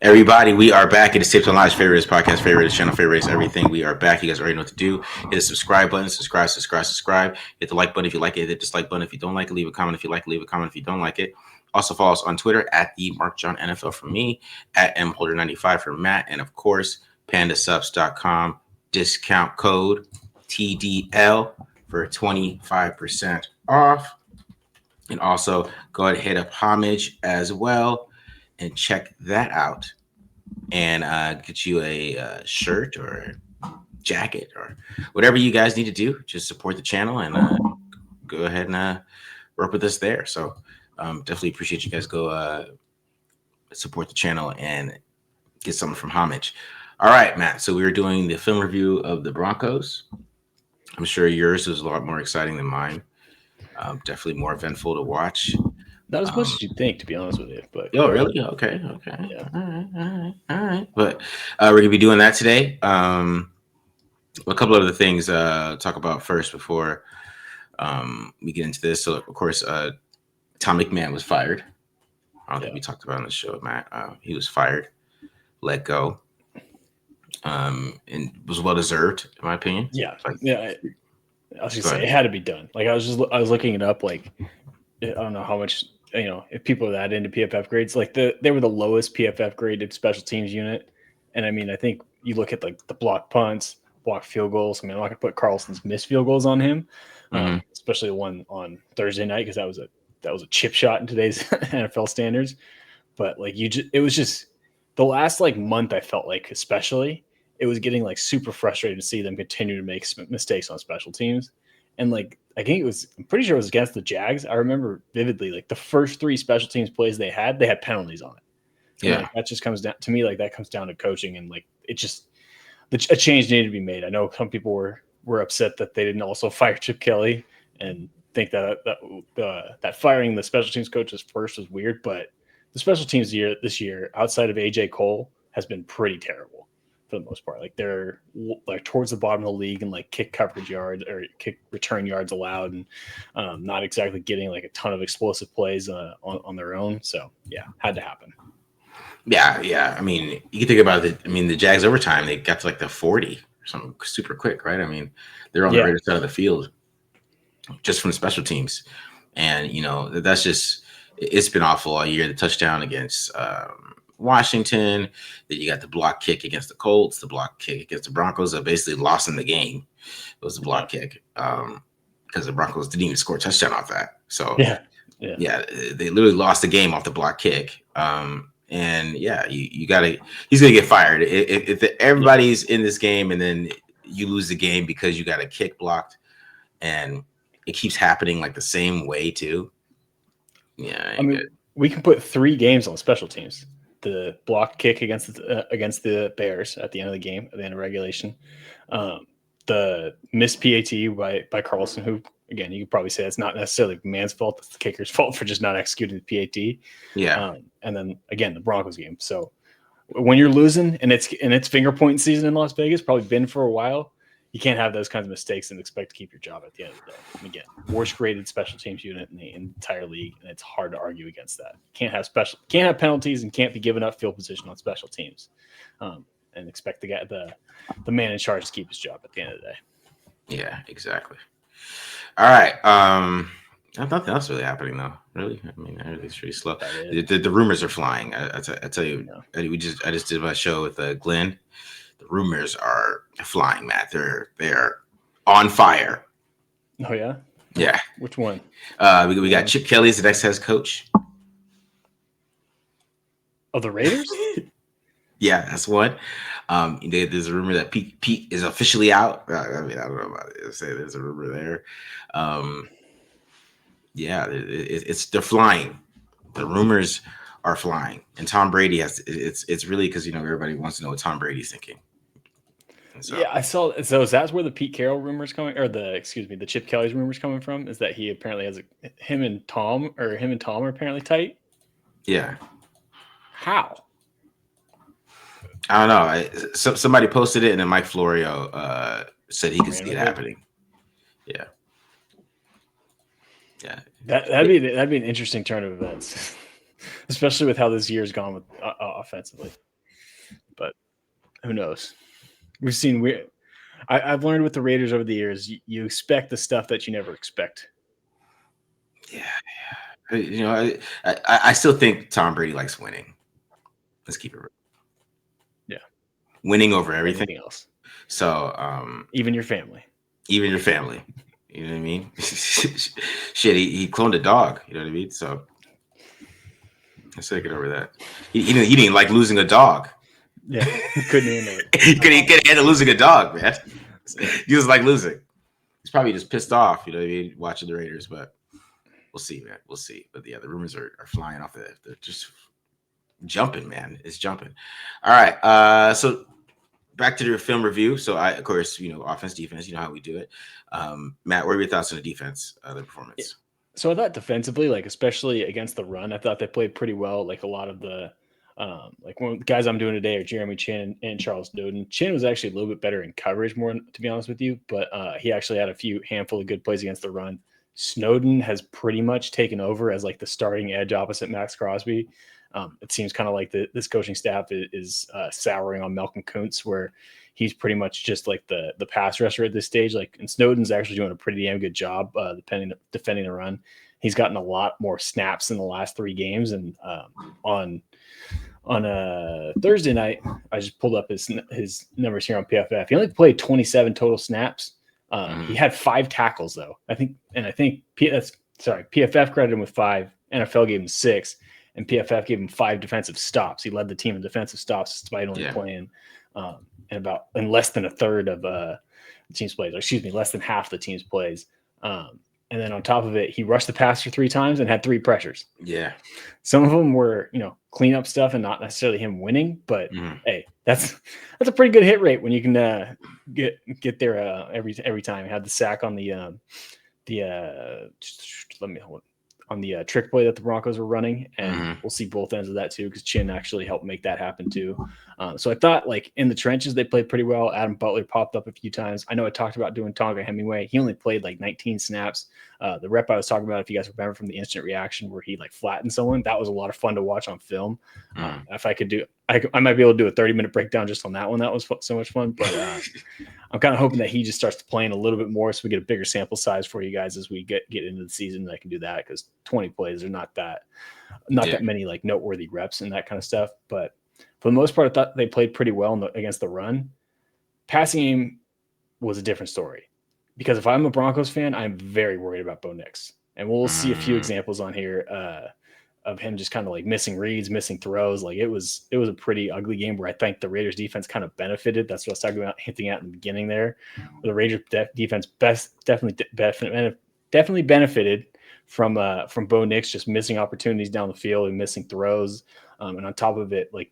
Everybody, we are back. It is Tapes on Live's favorite podcast, favorite channel, favorite everything. We are back. You guys already know what to do. Hit the subscribe button. Subscribe. Hit the like button if you like it. Hit the dislike button if you don't like it. Leave a comment if you like it. Leave a comment if you don't like it. Also follow us on Twitter at the Mark John NFL for me, at mholder95 for Matt, and of course, pandasubs.com. Discount code TDL for 25% off. And also go ahead and hit up Homage as well and check that out and get you a shirt or a jacket or whatever you guys need to do. Just support the channel and go ahead and work with us there. So definitely appreciate you guys go support the channel and get something from Homage. All right, Matt. So we were doing the film review of the Broncos. I'm sure yours was a lot more exciting than mine. Definitely more eventful to watch. Not as much as you'd think, to be honest with you. But really? Okay. Yeah. All right. But we're gonna be doing that today. A couple other things talk about first before we get into this. So, of course, Tom McMahon was fired. I don't think we talked about it on the show, Matt. He was fired, let go, and was well deserved, in my opinion. Yeah, I was gonna say it had to be done. Like I was looking it up. Like I don't know how much if people are that into PFF grades. Like they were the lowest PFF graded special teams unit, and I mean I think you look at like the block punts, block field goals. I mean I'm not gonna put Carlson's missed field goals on him, especially the one on Thursday night because that was a chip shot in today's NFL standards. But like it was just the last like month I felt like especially. It was getting like super frustrating to see them continue to make mistakes on special teams. And like, I'm pretty sure it was against the Jags. I remember vividly, like the first 3 special teams plays they had penalties on it. And like, that just comes down to me. Like that comes down to coaching and like, a change needed to be made. I know some people were upset that they didn't also fire Chip Kelly and think that firing the special teams coaches first was weird, but the special teams this year outside of AJ Cole has been pretty terrible. For the most part, like they're like towards the bottom of the league and like kick coverage yards or kick return yards allowed, and not exactly getting like a ton of explosive plays on their own. So yeah, had to happen. Yeah. I mean, you can think about it. I mean, the Jags overtime they got to like the 40 or something super quick, right? I mean, they're on the right side of the field just from the special teams, and that's just it's been awful all year. The touchdown against Washington, that you got the block kick against the Colts, the block kick against the Broncos that basically lost in the game. It was the block kick because the Broncos didn't even score a touchdown off that. So yeah, they literally lost the game off the block kick. And you gotta, he's gonna get fired if everybody's in this game and then you lose the game because you got a kick blocked, and it keeps happening like the same way too. Yeah, I mean, we can put 3 games on special teams. The block kick against the Bears at the end of the game, at the end of regulation, the missed PAT by Carlson, who again you could probably say it's not necessarily the man's fault; it's the kicker's fault for just not executing the PAT. Yeah, and then again the Broncos game. So when you're losing and it's finger pointing season in Las Vegas, probably been for a while. You can't have those kinds of mistakes and expect to keep your job at the end of the day. And again, worst graded special teams unit in the entire league, and it's hard to argue against that. Can't have penalties and can't be giving up field position on special teams, and expect the man in charge to keep his job at the end of the day. Yeah, exactly. All right. Nothing else really happening though. Really, I mean, everything's pretty slow. The rumors are flying. I tell you, I just did my show with Glenn. The rumors are flying, Matt. They are on fire. Oh yeah? Yeah. Which one? We got Chip Kelly as the next head coach. Of the Raiders? Yeah, that's one. There's a rumor that Pete is officially out. I mean, I don't know about it. Say there's a rumor there. They're flying. The rumors are flying, and Tom Brady it's really because everybody wants to know what Tom Brady's thinking. So. Yeah, I saw. So is that where the Pete Carroll rumors coming, or the Chip Kelly's rumors coming from? Is that he apparently has him and Tom are apparently tight? Yeah. How? I don't know. Somebody posted it, and then Mike Florio said he could see it happening. Yeah. Yeah. That'd be an interesting turn of events, especially with how this year's gone with offensively. but who knows? We've seen I've learned with the Raiders over the years, you expect the stuff that you never expect. Yeah. You know, I still think Tom Brady likes winning. Let's keep it real. Yeah. Winning over everything. Anything else. So even your family. Even your family. You know what I mean? Shit, he cloned a dog. You know what I mean? So let's take it over that. He didn't like losing a dog. Yeah, he couldn't handle it. he couldn't handle losing a dog, man. He was like losing. He's probably just pissed off, you know what I mean, watching the Raiders, but we'll see, man. We'll see. But yeah, the rumors are flying off the. They're just jumping, man. It's jumping. All right. So back to your film review. So of course, offense, defense. You know how we do it. Matt, what are your thoughts on the defense, the performance? Yeah. So I thought defensively, like especially against the run, I thought they played pretty well. Like a lot of the, like one of the guys I'm doing today are Jeremy Chinn and Charles Snowden. Chinn was actually a little bit better in coverage, more to be honest with you, but he actually had a handful of good plays against the run. Snowden has pretty much taken over as like the starting edge opposite Max Crosby. It seems kind of like this coaching staff is souring on Malcolm Kuntz, where he's pretty much just like the pass rusher at this stage. Like, and Snowden's actually doing a pretty damn good job defending the run. He's gotten a lot more snaps in the last 3 games, and on a Thursday night, I just pulled up his numbers here on PFF. He only played 27 total snaps. He had 5 tackles though. I think PFF credited him with 5. NFL gave him 6. And PFF gave him 5 defensive stops. He led the team in defensive stops despite only playing in less than a third of the team's plays. Or excuse me, less than half the team's plays. And then on top of it, he rushed the passer 3 times and had 3 pressures. Yeah. Some of them were, cleanup stuff and not necessarily him winning. But hey, that's a pretty good hit rate when you can get there every time. He had the sack on on the trick play that the Broncos were running, and we'll see both ends of that too, because Chinn actually helped make that happen too. So I thought, like, in the trenches, they played pretty well. Adam Butler popped up a few times. I know I talked about doing Tonga Hemingway. He only played like 19 snaps. The rep I was talking about, if you guys remember from the instant reaction where he like flattened someone, that was a lot of fun to watch on film. If I could do, I might be able to do a 30-minute breakdown just on that one. That was so much fun. But I'm kind of hoping that he just starts playing a little bit more so we get a bigger sample size for you guys as we get into the season. I can do that because 20 plays are not that many like noteworthy reps and that kind of stuff. But for the most part, I thought they played pretty well against the run. Passing game was a different story, because if I'm a Broncos fan, I'm very worried about Bo Nix. And we'll see a few examples on here of him just kind of like missing reads, missing throws. Like it was a pretty ugly game where I think the Raiders defense kind of benefited. That's what I was talking about, hinting at in the beginning there. The Raiders defense definitely benefited from Bo Nix just missing opportunities down the field and missing throws. And on top of it, like,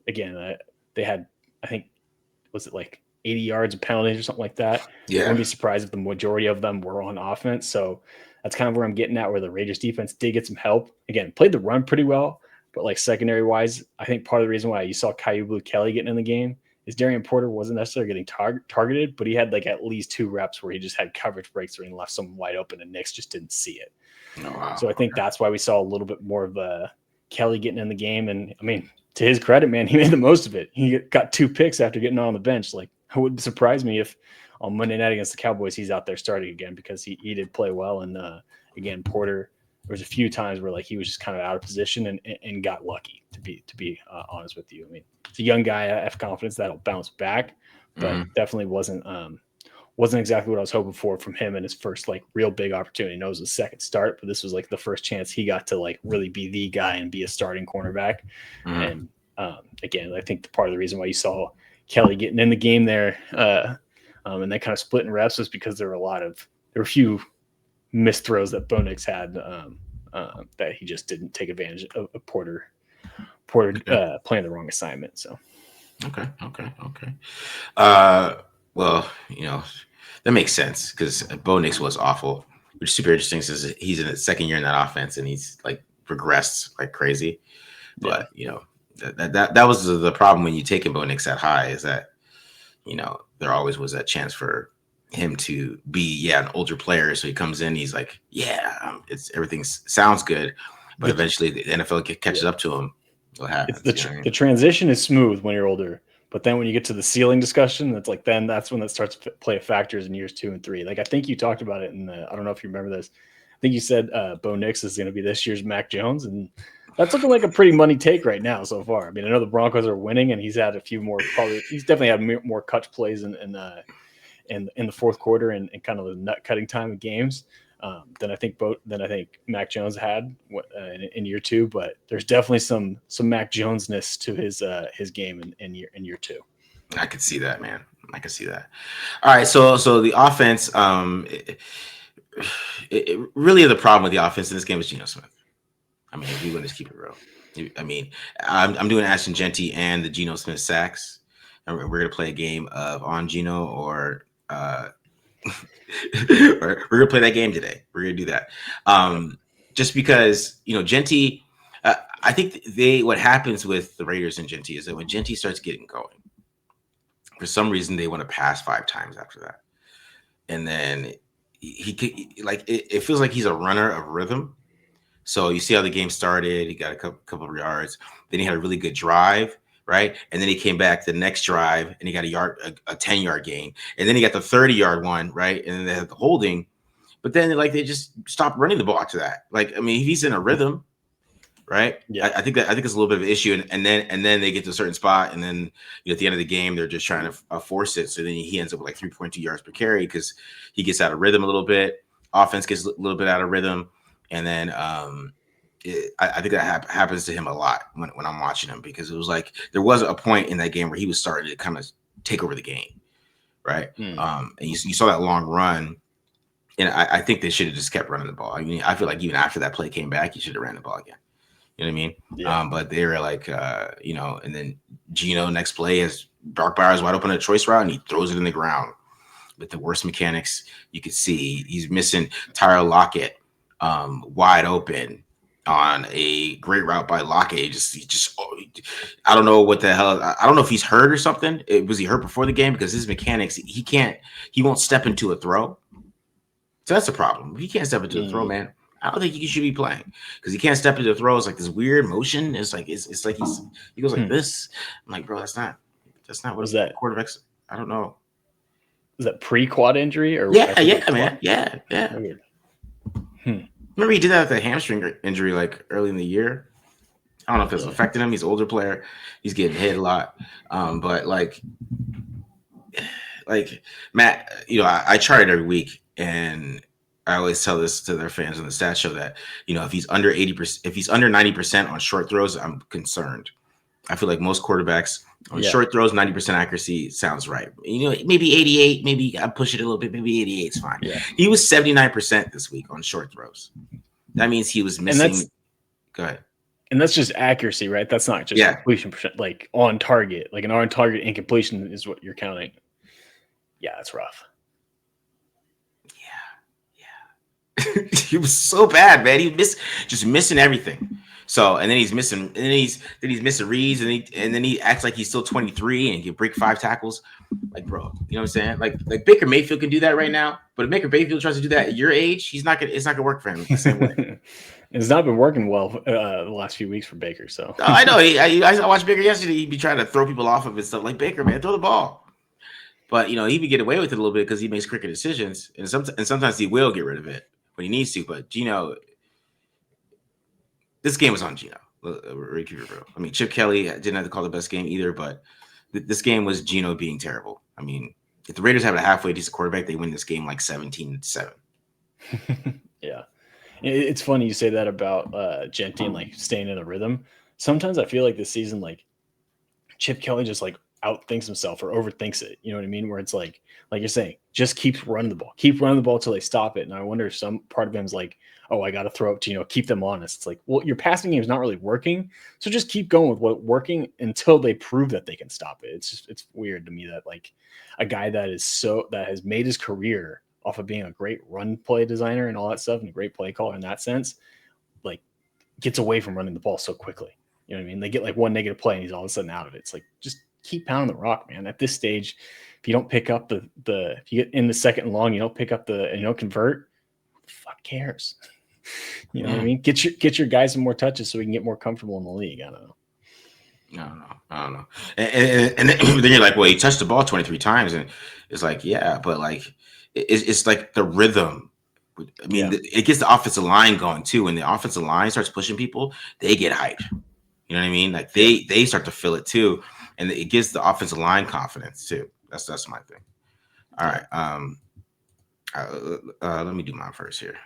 again, they had, I think, was it like 80 yards of penalties or something like that? Yeah. I wouldn't be surprised if the majority of them were on offense. So that's kind of where I'm getting at, where the Raiders defense did get some help. Again, played the run pretty well, but like secondary wise, I think part of the reason why you saw Kyu Blue Kelly getting in the game is Darian Porter wasn't necessarily getting targeted, but he had like at least 2 reps where he just had coverage breaks and left someone wide open, and Nix just didn't see it. Oh, wow. So I think that's why we saw a little bit more of Kelly getting in the game. And I mean, to his credit, man, he made the most of it. He got 2 picks after getting on the bench. Like, it wouldn't surprise me if on Monday night against the Cowboys, he's out there starting again, because he did play well. And again, Porter, there was a few times where like he was just kind of out of position and got lucky, to be honest with you. I mean, it's a young guy. I have confidence that'll bounce back, but definitely wasn't exactly what I was hoping for from him in his first like real big opportunity. I know it was a second start, but this was like the first chance he got to like really be the guy and be a starting cornerback. And again, I think the part of the reason why you saw Kelly getting in the game there and then kind of splitting reps was because there were a few missed throws that Bo Nix had that he just didn't take advantage of Porter playing the wrong assignment. So okay. Well, that makes sense, because Bo Nix was awful, which is super interesting since he's in his second year in that offense and he's like progressed like crazy. But that was the problem when you take Bo Nix that high, is that there always was that chance for him to be an older player. So he comes in, he's like, everything sounds good, but eventually the NFL catches up to him. What happens? The transition is smooth when you're older. But then when you get to the ceiling discussion, that's like that's when that starts to play a factors in years 2 and 3. Like I think you talked about it I don't know if you remember this. I think you said Bo Nix is going to be this year's Mac Jones, and that's looking like a pretty money take right now so far. I mean, I know the Broncos are winning, and he's had a few more. He's definitely had more clutch plays in the fourth quarter and kind of the nut cutting time of games than I think Mac Jones had in year 2. But there's definitely some Mac Jones-ness to his game in year 2. I could see that, man. I could see that. All right, so the offense, really the problem with the offense in this game was Geno Smiith. I mean, if we want to just keep it real. I mean, I'm doing Ashton Jeanty and the Geno Smith sacks, and we're going to play a game of on Geno or we're going to play that game today. We're going to do that. Just because, Jeanty, I think what happens with the Raiders and Jeanty is that when Jeanty starts getting going, for some reason they want to pass 5 times after that. And then it feels like he's a runner of rhythm. So you see how the game started. He got a couple of yards. Then he had a really good drive, right? And then he came back the next drive and he got a 10-yard gain. And then he got the 30-yard one, right? And then they had the holding. But then they just stopped running the ball after that. Like, I mean, he's in a rhythm, right? Yeah. I think it's a little bit of an issue. And then they get to a certain spot, and then at the end of the game, they're just trying to force it. So then he ends up with 3.2 yards per carry because he gets out of rhythm a little bit. Offense gets a little bit out of rhythm. And then I think that happens to him a lot when I'm watching him, because it was like there was a point in that game where he was starting to kind of take over the game, right? And you saw that long run, and I think they should have just kept running the ball. I mean, I feel like even after that play came back, you should have ran the ball again. You know what I mean? Yeah. But they were and then Geno next play is Brock Bowers wide open a choice route, and he throws it in the ground with the worst mechanics you could see. He's missing Tyler Lockett wide open on a great route by Lockett. I don't know what the hell. I don't know if he's hurt or something. Was he hurt before the game? Because his mechanics, he won't step into a throw. So that's the problem. If he can't step into a throw, man, I don't think he should be playing, because he can't step into a throw. It's like this weird motion. It's like he goes like this. I'm like, bro, that's not what is that quarterbacks. I don't know. Is that pre-quad injury or man? Yeah. Weird. Remember he did that with a hamstring injury early in the year. I don't know if it's affecting him. He's an older player. He's getting hit a lot. But Matt, I try it every week, and I always tell this to their fans on the stats show that, if he's under 80%, if he's under 90% on short throws, I'm concerned. I feel like most quarterbacks on short throws, 90% accuracy sounds right. Maybe 88, maybe I push it a little bit, maybe 88 is fine. Yeah. He was 79% this week on short throws. That means he was missing. Go ahead. And that's just accuracy, right? That's not just completion percent, on target. An on target incompletion is what you're counting. Yeah, that's rough. Yeah. He was so bad, man. He just missing everything. So, and then he's missing reads, and then he acts like he's still 23 and he can break 5 tackles. Bro, you know what I'm saying? Like Baker Mayfield can do that right now, but if Baker Mayfield tries to do that at your age, it's not gonna work for him the same way. It's not been working well the last few weeks for Baker. So I know. I watched Baker yesterday. He'd be trying to throw people off of it and stuff. Like, Baker, man, throw the ball. But he would get away with it a little bit because he makes crooked decisions, and sometimes he will get rid of it when he needs to. But Geno. This game was on Geno. I mean, Chip Kelly didn't have to call the best game either, but this game was Geno being terrible. I mean, if the Raiders have a halfway decent quarterback, they win this game 17-7. Yeah. It's funny you say that about Jeanty and staying in a rhythm. Sometimes I feel like this season, Chip Kelly just outthinks himself or overthinks it. You know what I mean? Where it's like you're saying, just keep running the ball till they stop it. And I wonder if some part of him is oh, I got to throw it to, keep them honest. It's like, well, your passing game is not really working. So just keep going with what's working until they prove that they can stop it. It's weird to me that a guy that has made his career off of being a great run play designer and all that stuff and a great play caller in that sense, gets away from running the ball so quickly. You know what I mean? They get one negative play and he's all of a sudden out of it. It's just keep pounding the rock, man. At this stage, if you don't pick up if you get in the second and long, you don't pick up and you don't convert, who the fuck cares? You know what I mean? Get your guys some more touches so we can get more comfortable in the league. I don't know. I don't know. And then you're like, well, he touched the ball 23 times, and it's like, yeah, but like, it's like the rhythm. I mean, it gets the offensive line going too. When the offensive line starts pushing people, they get hyped. You know what I mean? Like they start to feel it too, and it gives the offensive line confidence too. That's my thing. All right. Let me do mine first here.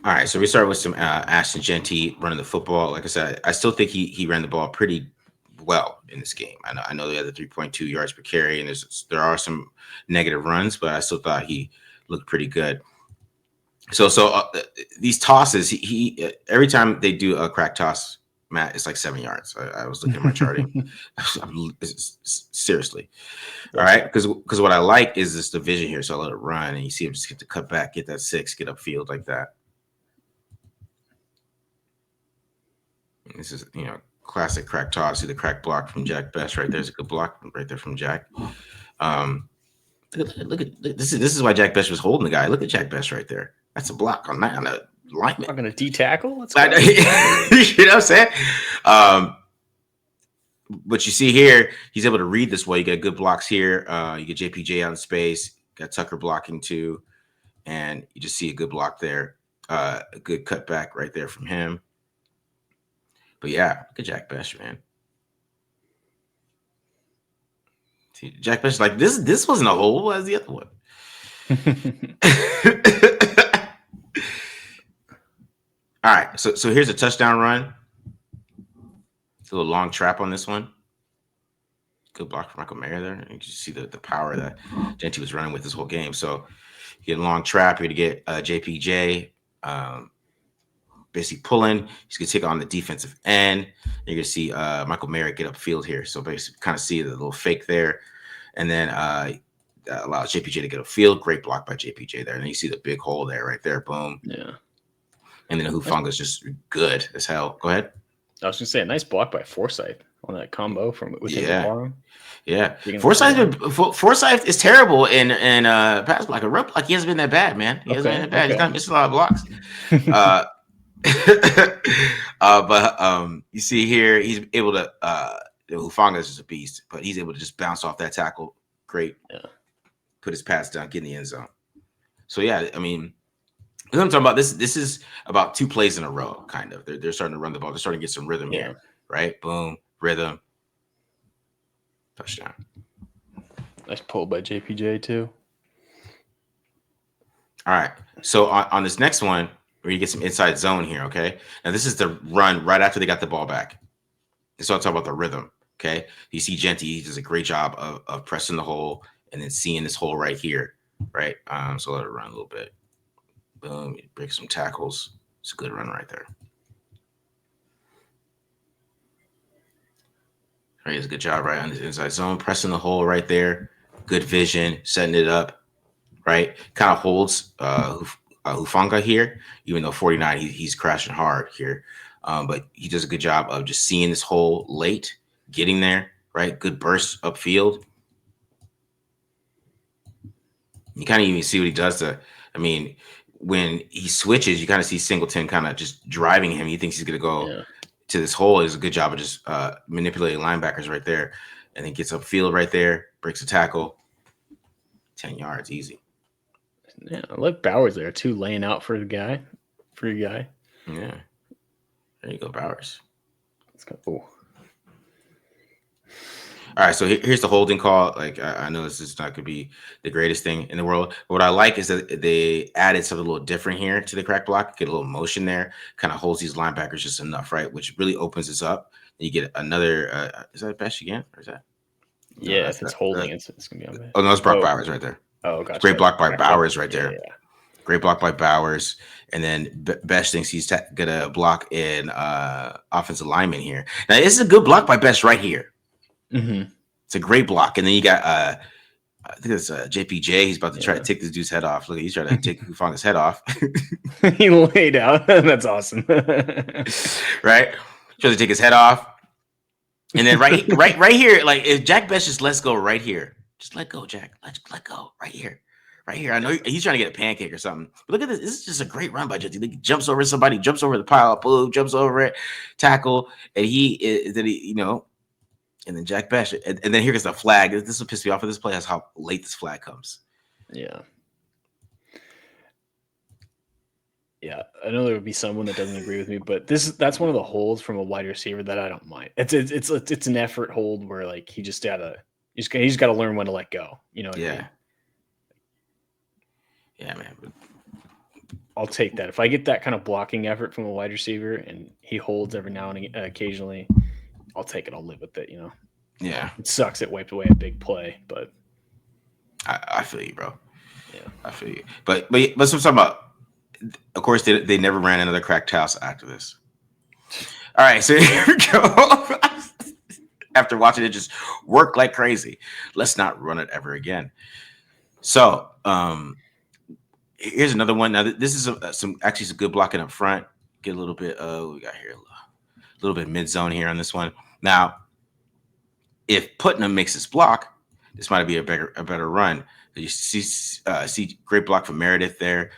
All right, so we start with some Ashton Jeanty running the football. Like I said, I still think he ran the ball pretty well in this game. I know they had the 3.2 yards per carry, and there are some negative runs, but I still thought he looked pretty good. So these tosses, he every time they do a crack toss, Matt, it's like 7 yards. I was looking at my charting. Seriously. All right. Because what I like is this division here. So I let it run, and you see him just get to cut back, get that 6, get upfield like that. This is, classic crack toss. See the crack block from Jack Best right there's a good block right there from Jack. Look at this is why Jack Best was holding the guy. Look at Jack Best right there. That's a block on a lineman. I'm gonna D-tackle. You know what I'm saying? But you see here, he's able to read this well. You got good blocks here. You get JPJ out in space. Got Tucker blocking too, and you just see a good block there. A good cutback right there from him. But yeah, look at Jack Best, man. See, Jack Best, like this wasn't a hole as the other one. All right, so here's a touchdown run. It's a little long trap on this one. Good block from Michael Mayer there. You can see the power that Jeanty was running with this whole game. So you get a long trap. You're going to get JPJ basically pulling. He's going to take on the defensive end. You're going to see Michael Mayer get upfield here. So basically kind of see the little fake there. And then allows JPJ to get upfield. Great block by JPJ there. And then you see the big hole there right there. Boom. Yeah. And then Hufanga's just good as hell. Go ahead. I was going to say, a nice block by Forsyth on that combo from within the arm. Yeah. Forsyth is terrible in pass block. A run block, he hasn't been that bad, man. He hasn't been that bad. He's not missing a lot of blocks. But you see here, he's able to Hufanga is just a beast, but he's able to just bounce off that tackle. Great. Yeah. Put his pass down, get in the end zone. So yeah, I mean, what I'm talking about, this is about 2 plays in a row, kind of. They're starting to run the ball. They're starting to get some rhythm here, right? Boom, rhythm, touchdown. Nice pull by JPJ too. All right. So on this next one, where you get some inside zone here, okay? Now this is the run right after they got the ball back. So I'll talk about the rhythm, okay? You see Jeanty, he does a great job of pressing the hole and then seeing this hole right here, right? So let it run a little bit. Boom, break some tackles. It's a good run right there. Right, it's a good job right on the inside zone, pressing the hole right there. Good vision, setting it up, right? Kind of holds Hufanga here, even though 49, he's crashing hard here. But he does a good job of just seeing this hole late, getting there, right? Good burst upfield. You kind of even see what he does when he switches, you kind of see Singleton kind of just driving him. He thinks he's going to go to this hole. It's a good job of just manipulating linebackers right there. And then gets upfield right there, breaks a tackle. 10 yards, easy. Yeah, I like Bowers there too, laying out for the guy. Free guy. Yeah. There you go, Bowers. Let's go. Oh. All right, so here's the holding call. Like, I know this is not going to be the greatest thing in the world. What I like is that they added something a little different here to the crack block. Get a little motion there, kind of holds these linebackers just enough, right? Which really opens this up. And you get another. Is that Besh again, or is that? Yeah, if it's holding, it's going to be on Besh. Oh no, it's Brock Bowers right there. Oh, gotcha. Great block by Bowers right there. Yeah. Great block by Bowers. And then Besh thinks he's going to block in offensive lineman here. Now, this is a good block by Besh right here. Mm-hmm. It's a great block. And then you got, I think it's JPJ. He's about to try to take this dude's head off. Look, he's trying to take Hufanga's head off. He laid out. That's awesome. Right? Tries to take his head off. And then right here, like if Jack Best just lets go right here. Just let go, Jack. Let go right here. Right here. I know he's trying to get a pancake or something. But look at this. This is just a great run by Jeanty. He jumps over somebody, jumps over the pile, boom, jumps over it, tackle. And he And then Jack Bash. And then here comes the flag. This will piss me off of this play. That's how late this flag comes. Yeah. Yeah, I know there would be someone that doesn't agree with me, but that's one of the holds from a wide receiver that I don't mind. It's an effort hold where like he's just gotta learn when to let go. You know what I mean? Yeah, man. I'll take that. If I get that kind of blocking effort from a wide receiver and he holds every now and occasionally, I'll take it. I'll live with it, you know? Yeah. It sucks it wiped away a big play, but I feel you, bro. Yeah. I feel you. But what I'm talking about, of course, they never ran another cracked house after this. All right, so here we go. After watching it just work like crazy, let's not run it ever again. So here's another one. Now this is some good blocking up front. Get a little bit. We got here a little bit mid zone here on this one. Now, if Putnam makes this block, this might be a better run. You see great block from Meredith there.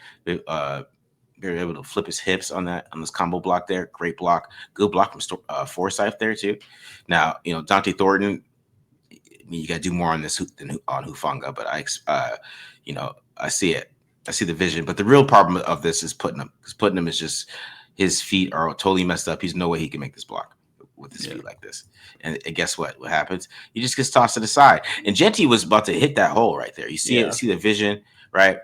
Very able to flip his hips on this combo block there. Great block. Good block from Forsyth there too. Now, Dante Thornton, you got to do more on this than on Hufanga, but I see it. I see the vision. But the real problem of this is Putnam, because Putnam is just, his feet are totally messed up. He's no way he can make this block with his feet like this. And guess what? What happens? He just gets tossed to the side. And Jeanty was about to hit that hole right there. You see it, see the vision, right?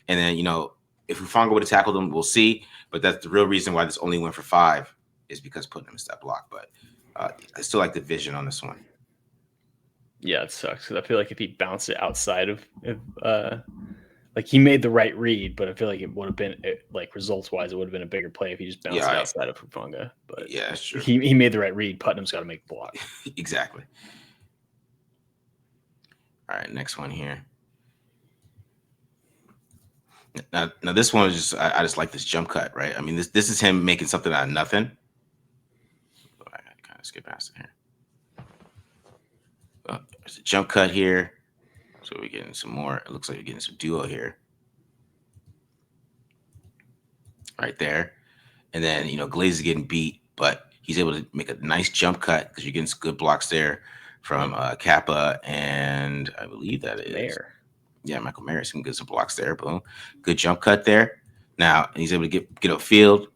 And then, if Hufanga would have tackled him, we'll see. But that's the real reason why this only went for 5 is because Putnam missed that block. But I still like the vision on this one. Yeah, it sucks because I feel like if he bounced it outside of like he made the right read, but I feel like it would have been like results wise, it would have been a bigger play if he just bounced it outside of Hufanga. But yeah, that's true. He made the right read. Putnam's got to make the block. Exactly. All right, next one here. Now this one is just I just like this jump cut, right? I mean, this is him making something out of nothing. I kind of skip past it here. There's a jump cut here, so we're getting some more. It looks like we're getting some duo here, right there, and then Glaze is getting beat, but he's able to make a nice jump cut because you're getting some good blocks there from Kappa, and I believe that is Mayer. Yeah, Michael Mayer, some good blocks there. Boom. Good jump cut there. Now, he's able to get upfield.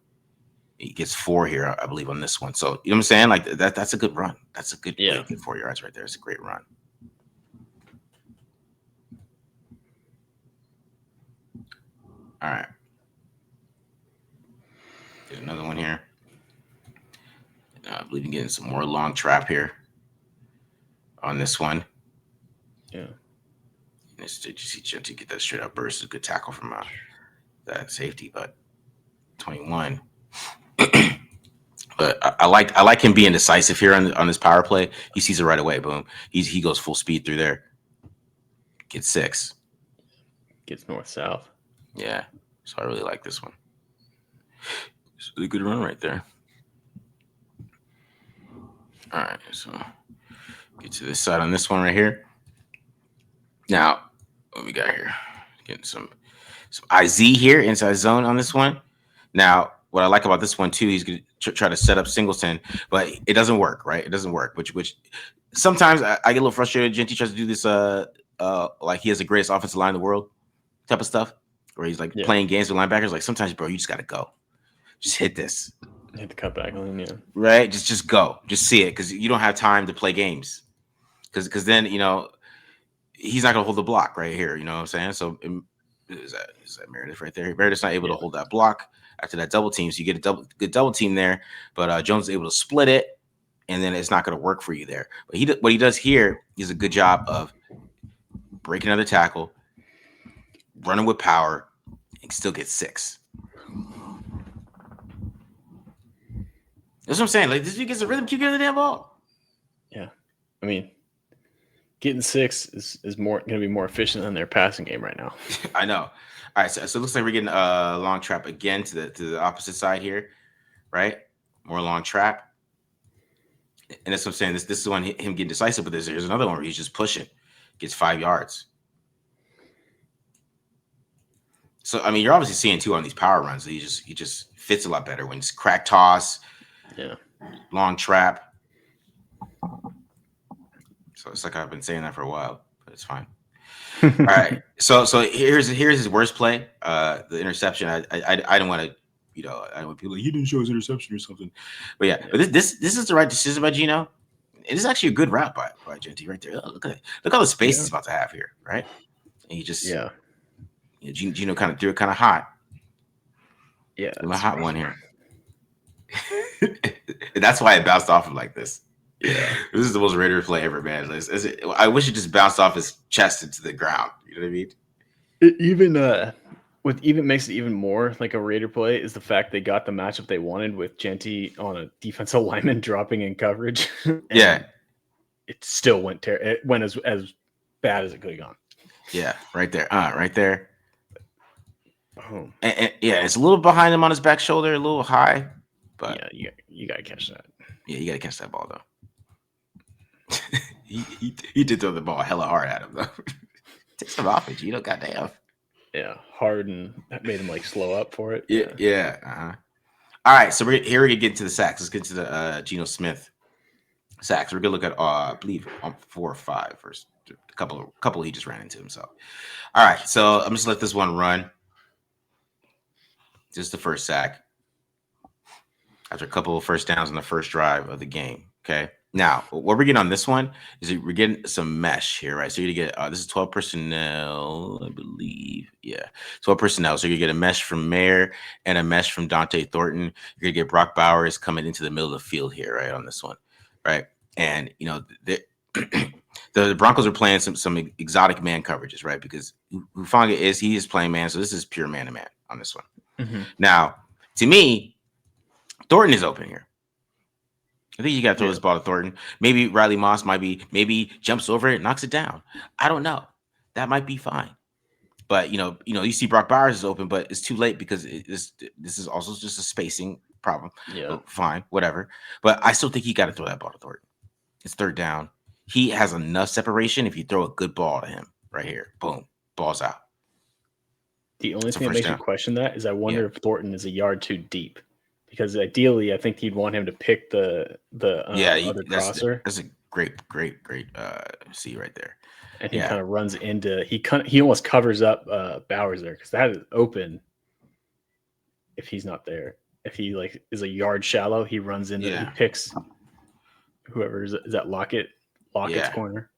He gets 4 here, I believe, on this one. So, you know what I'm saying? Like, that's a good run. That's a good, good 4 yards right there. It's a great run. All right. There's another one here. I believe you're getting some more long trap here on this one. Yeah. Did you see Jeanty get that straight up burst? A good tackle from that safety, but 21. But I like him being decisive here on this power play. He sees it right away. Boom. He goes full speed through there. Gets 6. Gets north-south. Yeah. So I really like this one. It's a really good run right there. All right. So get to this side on this one right here. Now, what we got here? Getting some IZ here, inside zone on this one. Now, what I like about this one too, he's going to try to set up Singleton, but it doesn't work, right? It doesn't work, which sometimes I get a little frustrated. Jeanty tries to do this like he has the greatest offensive line in the world type of stuff, where he's like playing games with linebackers. Like sometimes, bro, you just got to go. Just hit this. Hit the cutback on him, yeah. Right? Just go. Just see it, because you don't have time to play games. Because then, he's not going to hold the block right here. You know what I'm saying? So is that Meredith right there? Meredith's not able to hold that block after that double team. So you get a good double team there, but Jones is able to split it, and then it's not going to work for you there. But what he does here is a good job of breaking another tackle, running with power, and still get 6. That's what I'm saying. Like, this dude gets a rhythm, keep getting the damn ball. Yeah. I mean, getting 6 is more going to be more efficient than their passing game right now. I know. All right, so it looks like we're getting a long trap again to the opposite side here, right? More long trap. And that's what I'm saying. This is one him getting decisive, but there's another one where he's just pushing, gets 5 yards. So I mean, you're obviously seeing too on these power runs. He just fits a lot better when it's crack toss, long trap. So it's like I've been saying that for a while, but it's fine. All right. So here's his worst play. The interception. I don't want to, I don't want people like, he didn't show his interception or something. But yeah, but this is the right decision by Geno. It is actually a good route by Jeanty right there. Oh, look all the space he's about to have here, right? And he just Geno kind of threw it kind of hot. Yeah, a hot one here. That's why it bounced off him like this. Yeah, this is the most Raider play ever, man. I wish it just bounced off his chest into the ground. You know what I mean? It even what even makes it even more like a Raider play is the fact they got the matchup they wanted with Jeanty on a defensive lineman dropping in coverage. Yeah, it still went it went as bad as it could have gone. Yeah, right there. Right there. Boom. And yeah, it's a little behind him on his back shoulder, a little high. But yeah, you gotta catch that. Yeah, you gotta catch that ball though. he did throw the ball hella hard at him though. Take some off it, Geno. Goddamn. Yeah, hard, and that made him like slow up for it. Yeah. Uh-huh. All right, so we're gonna get into the sacks. Let's get to the Geno Smiith sacks. We're gonna look at I believe 4 or 5 first. A couple he just ran into himself. All right, so I'm just let this one run. Just the first sack after a couple of first downs on the first drive of the game. Okay. Now, what we're getting on this one is we're getting some mesh here, right? So you're going to get, this is 12 personnel, I believe. Yeah, 12 personnel. So you're going to get a mesh from Mayer and a mesh from Dante Thornton. You're going to get Brock Bowers coming into the middle of the field here, right, on this one, right? And, the Broncos are playing some exotic man coverages, right? Because Hufanga he is playing man, so this is pure man-to-man on this one. Mm-hmm. Now, to me, Thornton is open here. I think you got to throw this ball to Thornton. Maybe Riley Moss maybe jumps over it, knocks it down. I don't know. That might be fine. But you see Brock Bowers is open, but it's too late because this is also just a spacing problem. Yeah, so fine, whatever. But I still think you got to throw that ball to Thornton. It's third down. He has enough separation if you throw a good ball to him right here. Boom, ball's out. The only thing that makes me question that is I wonder if Thornton is a yard too deep. Because ideally, I think he'd want him to pick the other crosser. That's a great see right there. And he kind of runs into he almost covers up Bowers there because that is open. If he's not there, if he is a yard shallow, he runs into he picks whoever is that Lockett's corner.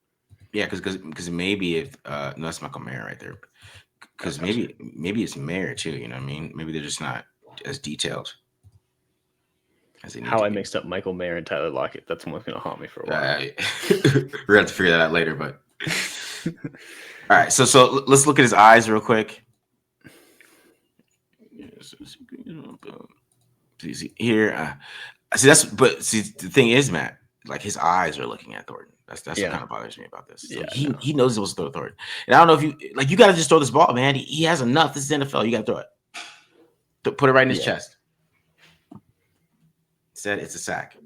Yeah, because maybe if no, that's Michael Mayer right there. Because maybe it's Mayer too. You know what I mean? Maybe they're just not as detailed. How I mixed up Michael Mayer and Tyler Lockett. That's what's going to haunt me for a while. We're going to have to figure that out later. But all right, so let's look at his eyes real quick. See here. The thing is, Matt, his eyes are looking at Thornton. That's what kind of bothers me about this. So he knows he was supposed to throw Thornton. And I don't know if you got to just throw this ball, man. He has enough. This is NFL. You got to throw it. Put it right in his chest. Said it's a sack.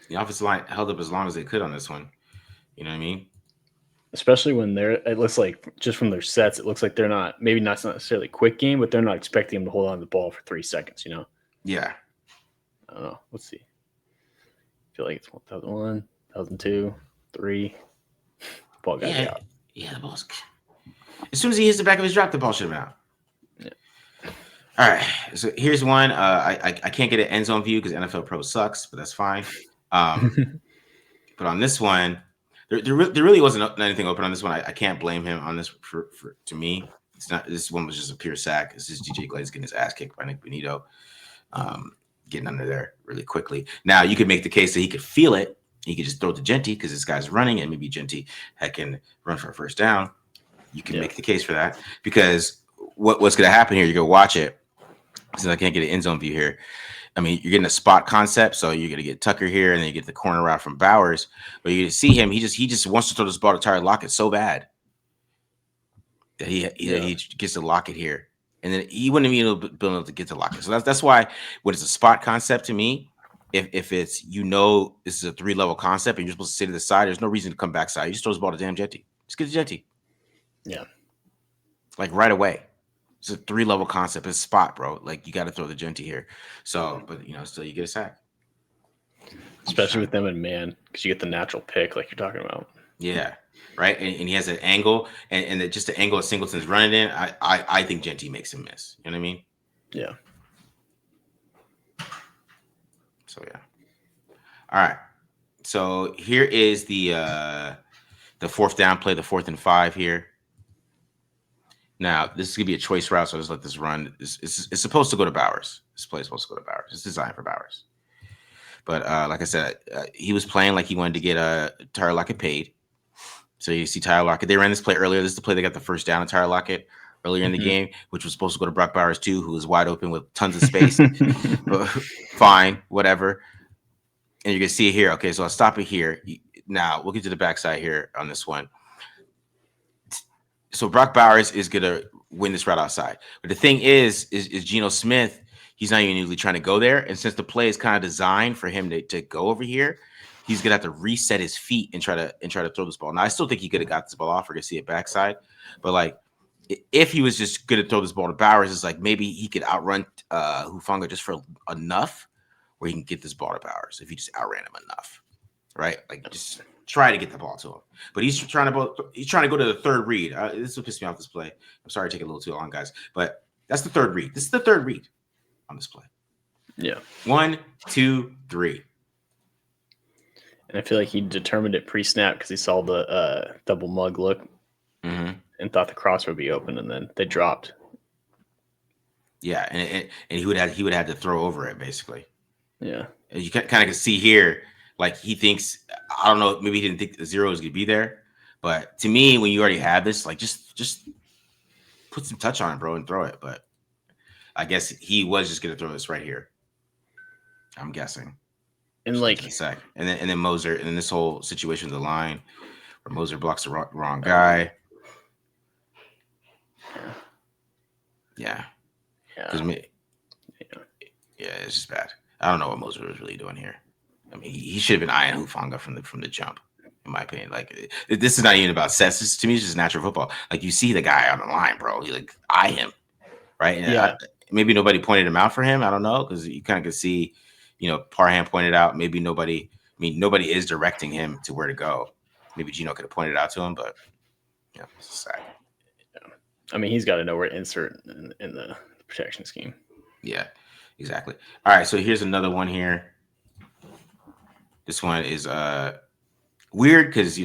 The offensive line held up as long as they could on this one. You know what I mean? Especially when it looks like just from their sets, it looks like they're not necessarily quick game, but they're not expecting him to hold on to the ball for 3 seconds, Yeah. I don't know. Let's see. I feel like it's 1001, 1002, 3. Ball got out. Yeah, the ball's. As soon as he hits the back of his drop, the ball should have been out. All right, so here's one. I can't get an end zone view because NFL Pro sucks, but that's fine. But on this one, there really wasn't anything open on this one. I can't blame him on this. For to me, it's not. This one was just a pure sack. This is DJ Glaze getting his ass kicked by Nick Benito, getting under there really quickly. Now you could make the case that he could feel it. He could just throw it to Jeanty because this guy's running, and maybe Jeanty can run for a first down. You can make the case for that because what's going to happen here? You're going to watch it. Since I can't get an end zone view here. I mean, you're getting a spot concept, so you're gonna get Tucker here, and then you get the corner route from Bowers. But you see him; he just wants to throw this ball to Tyler Lockett so bad that he gets to Lockett here, and then he wouldn't be able to get to Lockett. So that's why when it's a spot concept to me, if it's this is a 3-level concept and you're supposed to sit to the side, there's no reason to come backside. You just throw this ball to damn Jeanty. Just get to Jeanty. Yeah, right away. It's a 3-level concept. It's spot, bro. You got to throw the Jeanty here. So, but still you get a sack. Especially with them in man, because you get the natural pick like you're talking about. Yeah, right. And he has an angle, and just the angle of Singleton's running in. I think Jeanty makes him miss. You know what I mean? Yeah. So yeah. All right. So here is the fourth down play, the 4th and 5 here. Now this is gonna be a choice route, so I'll just let this run. It's supposed to go to Bowers. This play is supposed to go to Bowers. It's designed for Bowers. But like I said, he was playing like he wanted to get Tyler Lockett paid. So you see Tyler Lockett. They ran this play earlier. This is the play they got the first down on Tyler Lockett earlier in the game, which was supposed to go to Brock Bowers too, who was wide open with tons of space. But fine, whatever. And you can see it here. Okay, so I'll stop it here. Now we'll get to the backside here on this one. So Brock Bowers is gonna win this route outside. But the thing is Geno Smith, he's not even usually trying to go there. And since the play is kind of designed for him to go over here, he's gonna have to reset his feet and try to throw this ball. Now I still think he could have got this ball off. We're gonna see it backside, but like if he was just gonna throw this ball to Bowers, it's like maybe he could outrun Hufanga just for enough where he can get this ball to Bowers if he just outran him enough, right? Like just try to get the ball to him. But he's trying to go to the third read. This will piss me off this play. I'm sorry to take a little too long, guys, but that's the third read. This is the third read on this play. Yeah. 1, 2, 3. And I feel like he determined it pre-snap because he saw the double mug look and thought the cross would be open, and then they dropped. Yeah, and he would have had to throw over it basically. Yeah, and you kind of can see here, like he thinks, I don't know, maybe he didn't think the 0 was gonna be there, but to me, when you already have this, like just put some touch on it, bro, and throw it. But I guess he was just gonna throw this right here. I'm guessing. And like and then Moser, and then this whole situation with the line where Moser blocks the wrong guy. Yeah. Yeah, it's just bad. I don't know what Moser was really doing here. I mean, he should have been eyeing Hufanga from the jump, in my opinion. Like this is not even about sets. This, to me, is just natural football. Like you see the guy on the line, bro. You like eye him, right? And maybe nobody pointed him out for him. I don't know, because you kind of could see, Parham pointed out. Maybe nobody is directing him to where to go. Maybe Geno could have pointed it out to him, but it's sad. Yeah. I mean, he's got to know where to insert in the protection scheme. Yeah, exactly. All right, so here's another one here. This one is weird because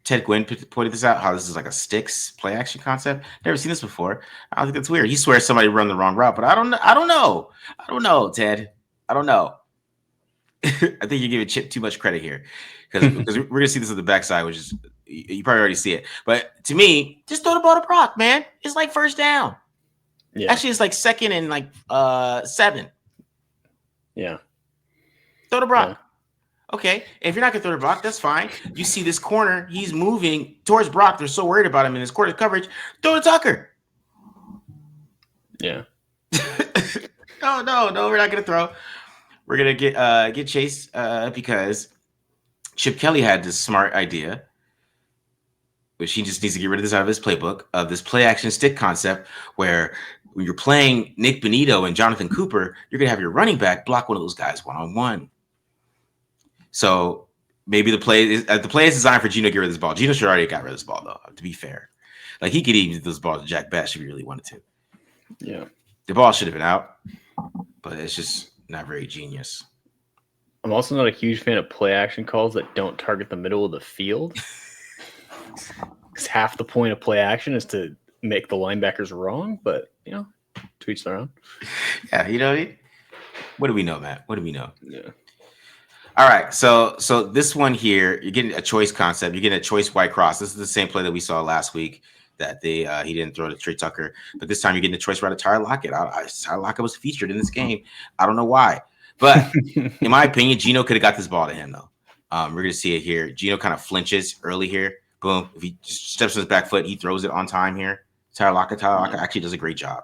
Ted Gwynn pointed this out, how this is like a sticks play action concept. Never seen this before. I don't think that's weird. He swears somebody run the wrong route, but I don't know, Ted. I don't know. I think you're giving Chip too much credit here because we're gonna see this at the backside, which is you probably already see it. But to me, just throw the ball to Brock, man. It's like first down. Yeah. Actually, it's like second and like 7. Yeah. Throw to Brock. Yeah. Okay. If you're not gonna throw to Brock, that's fine. You see this corner, he's moving towards Brock. They're so worried about him in his quarter coverage. Throw to Tucker. Yeah. No, we're not gonna throw. We're gonna get Chase because Chip Kelly had this smart idea, which he just needs to get rid of this out of his playbook, of this play action stick concept, where when you're playing Nick Benito and Jonathan Cooper, you're gonna have your running back block one of those guys one-on-one. So maybe the play is designed for Geno to get rid of this ball. Geno should already got rid of this ball, though. To be fair, like he could even do this ball to Jack Bash if he really wanted to. Yeah, the ball should have been out, but it's just not very genius. I'm also not a huge fan of play action calls that don't target the middle of the field. Because half the point of play action is to make the linebackers wrong, but to each their own. Yeah, what do we know, Matt? What do we know? Yeah. All right, so this one here, you're getting a choice concept. You're getting a choice white cross. This is the same play that we saw last week that he didn't throw to Trey Tucker, but this time you're getting a choice route to Tyler Lockett. Tyler Lockett was featured in this game. I don't know why, but in my opinion, Geno could have got this ball to him though. We're gonna see it here. Geno kind of flinches early here. Boom! If he just steps on his back foot, he throws it on time here. Tyler Lockett actually does a great job.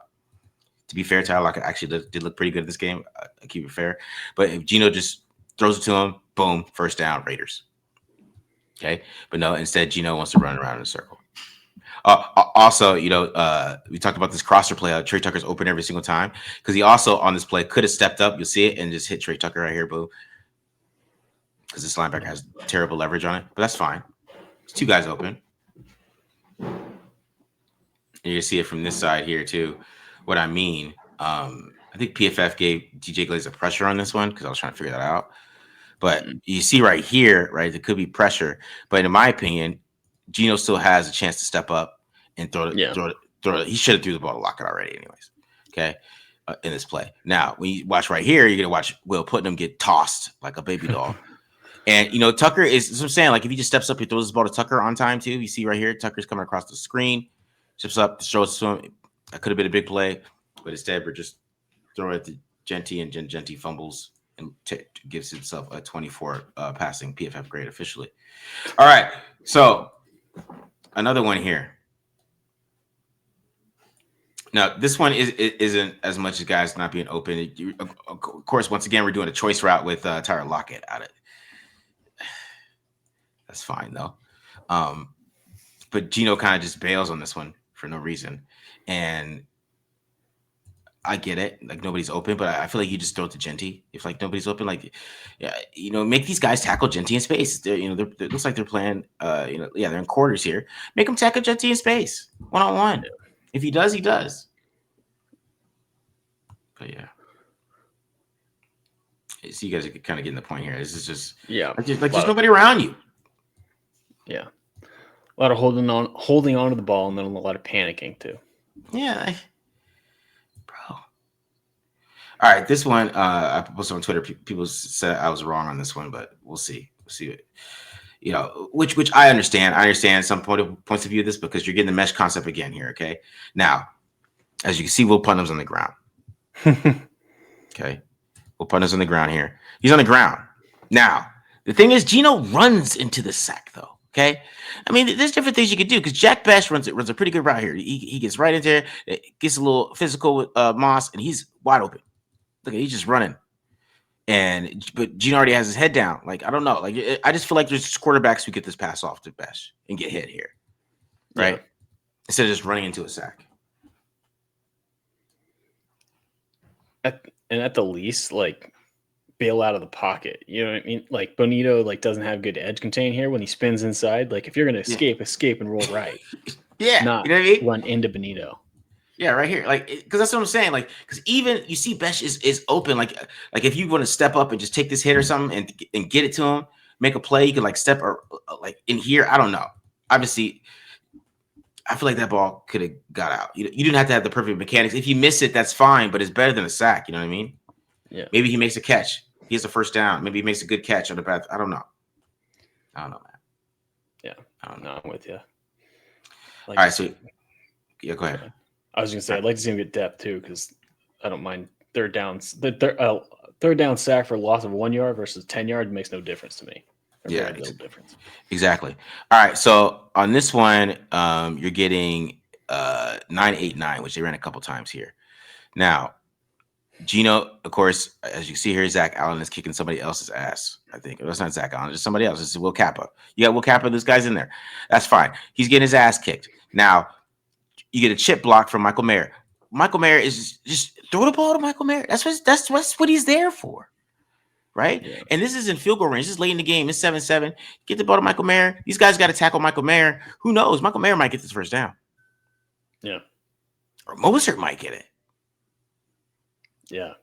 To be fair, Tyler Lockett actually did look pretty good in this game. I keep it fair, but if Geno just throws it to him, boom, first down, Raiders. Okay, but no, instead Geno wants to run around in a circle. Also, we talked about this crosser play. Trey Tucker's open every single time because he also on this play could have stepped up. You'll see it and just hit Trey Tucker right here, boom. because this linebacker has terrible leverage on it, but that's fine. There's two guys open. And you see it from this side here too. What I mean, I think PFF gave DJ Glaze a pressure on this one because I was trying to figure that out. But you see right here, right, there could be pressure. But in my opinion, Geno still has a chance to step up and throw it. He should have threw the ball to Lockett already anyways. Okay. In this play. Now, when you watch right here, you're going to watch Will Putnam get tossed like a baby doll. And, Tucker is what I'm saying. Like, if he just steps up, he throws the ball to Tucker on time, too. You see right here, Tucker's coming across the screen, steps up, throws to him. That could have been a big play, but instead, we're just throwing it to Jeanty, and Jeanty fumbles and gives himself a 24 passing PFF grade officially. All right. So, another one here. Now, this one isn't as much as guys not being open. Of course, once again, we're doing a choice route with Tyler Lockett out of it. That's fine, though. But Geno kind of just bails on this one for no reason. And I get it. Like, nobody's open, but I feel like you just throw it to Jeanty. If, like, nobody's open, like, make these guys tackle Jeanty in space. It looks like they're playing, they're in quarters here. Make them tackle Jeanty in space, one-on-one. If he does, he does. But, yeah. So you guys are kind of getting the point here. This is just there's nobody around you. Yeah, a lot of holding on to the ball, and then a lot of panicking too. Yeah, bro. All right, this one I posted on Twitter. People said I was wrong on this one, but we'll see. We'll see it. Which I understand. I understand some points of view of this because you're getting the mesh concept again here. Okay, now as you can see, Will Putnam's on the ground. Okay. Will Putnam's on the ground here. He's on the ground. Now, the thing is, Geno runs into the sack, though. Okay? I mean, there's different things you can do because Jack Best runs a pretty good route here. He gets right into there, gets a little physical with Moss, and he's wide open. Look, he's just running. But Geno already has his head down. Like, I don't know. Like, I just feel like there's just quarterbacks who get this pass off to Best and get hit here. Right? Yeah. Instead of just running into a sack. And at the least, like, bail out of the pocket. You know what I mean? Like, Bonito doesn't have good edge contain here when he spins inside. Like, if you're going to escape and roll right. Yeah. Not you know what I mean? Run into Bonito. Yeah, right here. Like, because that's what I'm saying. Like, because even you see Besh is open. Like if you want to step up and just take this hit or something and get it to him, make a play, you can like step or like in here. I don't know. Obviously, I feel like that ball could have got out. You didn't have to have the perfect mechanics. If you miss it, that's fine, but it's better than a sack. You know what I mean? Yeah. Maybe he makes a catch. He has a first down. Maybe he makes a good catch on the path. I don't know. Man. Yeah. I don't know. I'm with you. All right. So, yeah, go ahead. I was going to say, I'd like to see him get depth too, because I don't mind third downs. Third down sack for a loss of 1 yard versus 10 yards makes no difference to me. Yeah, difference. Exactly. All right. So on this one, you're getting 9-8-9, which they ran a couple times here. Now, Geno, of course, as you see here, Zach Allen is kicking somebody else's ass. I think that's not Zach Allen, it's somebody else. It's Will Kappa. You got Will Kappa. This guy's in there. That's fine. He's getting his ass kicked. Now, you get a chip block from Michael Mayer. Michael Mayer is just throw the ball to Michael Mayer. That's what he's there for. Right? Yeah. And this is in field goal range. This is late in the game. It's 7-7. Get the ball to Michael Mayer. These guys got to tackle Michael Mayer. Who knows? Michael Mayer might get this first down. Yeah. Or Mostert might get it. Yeah.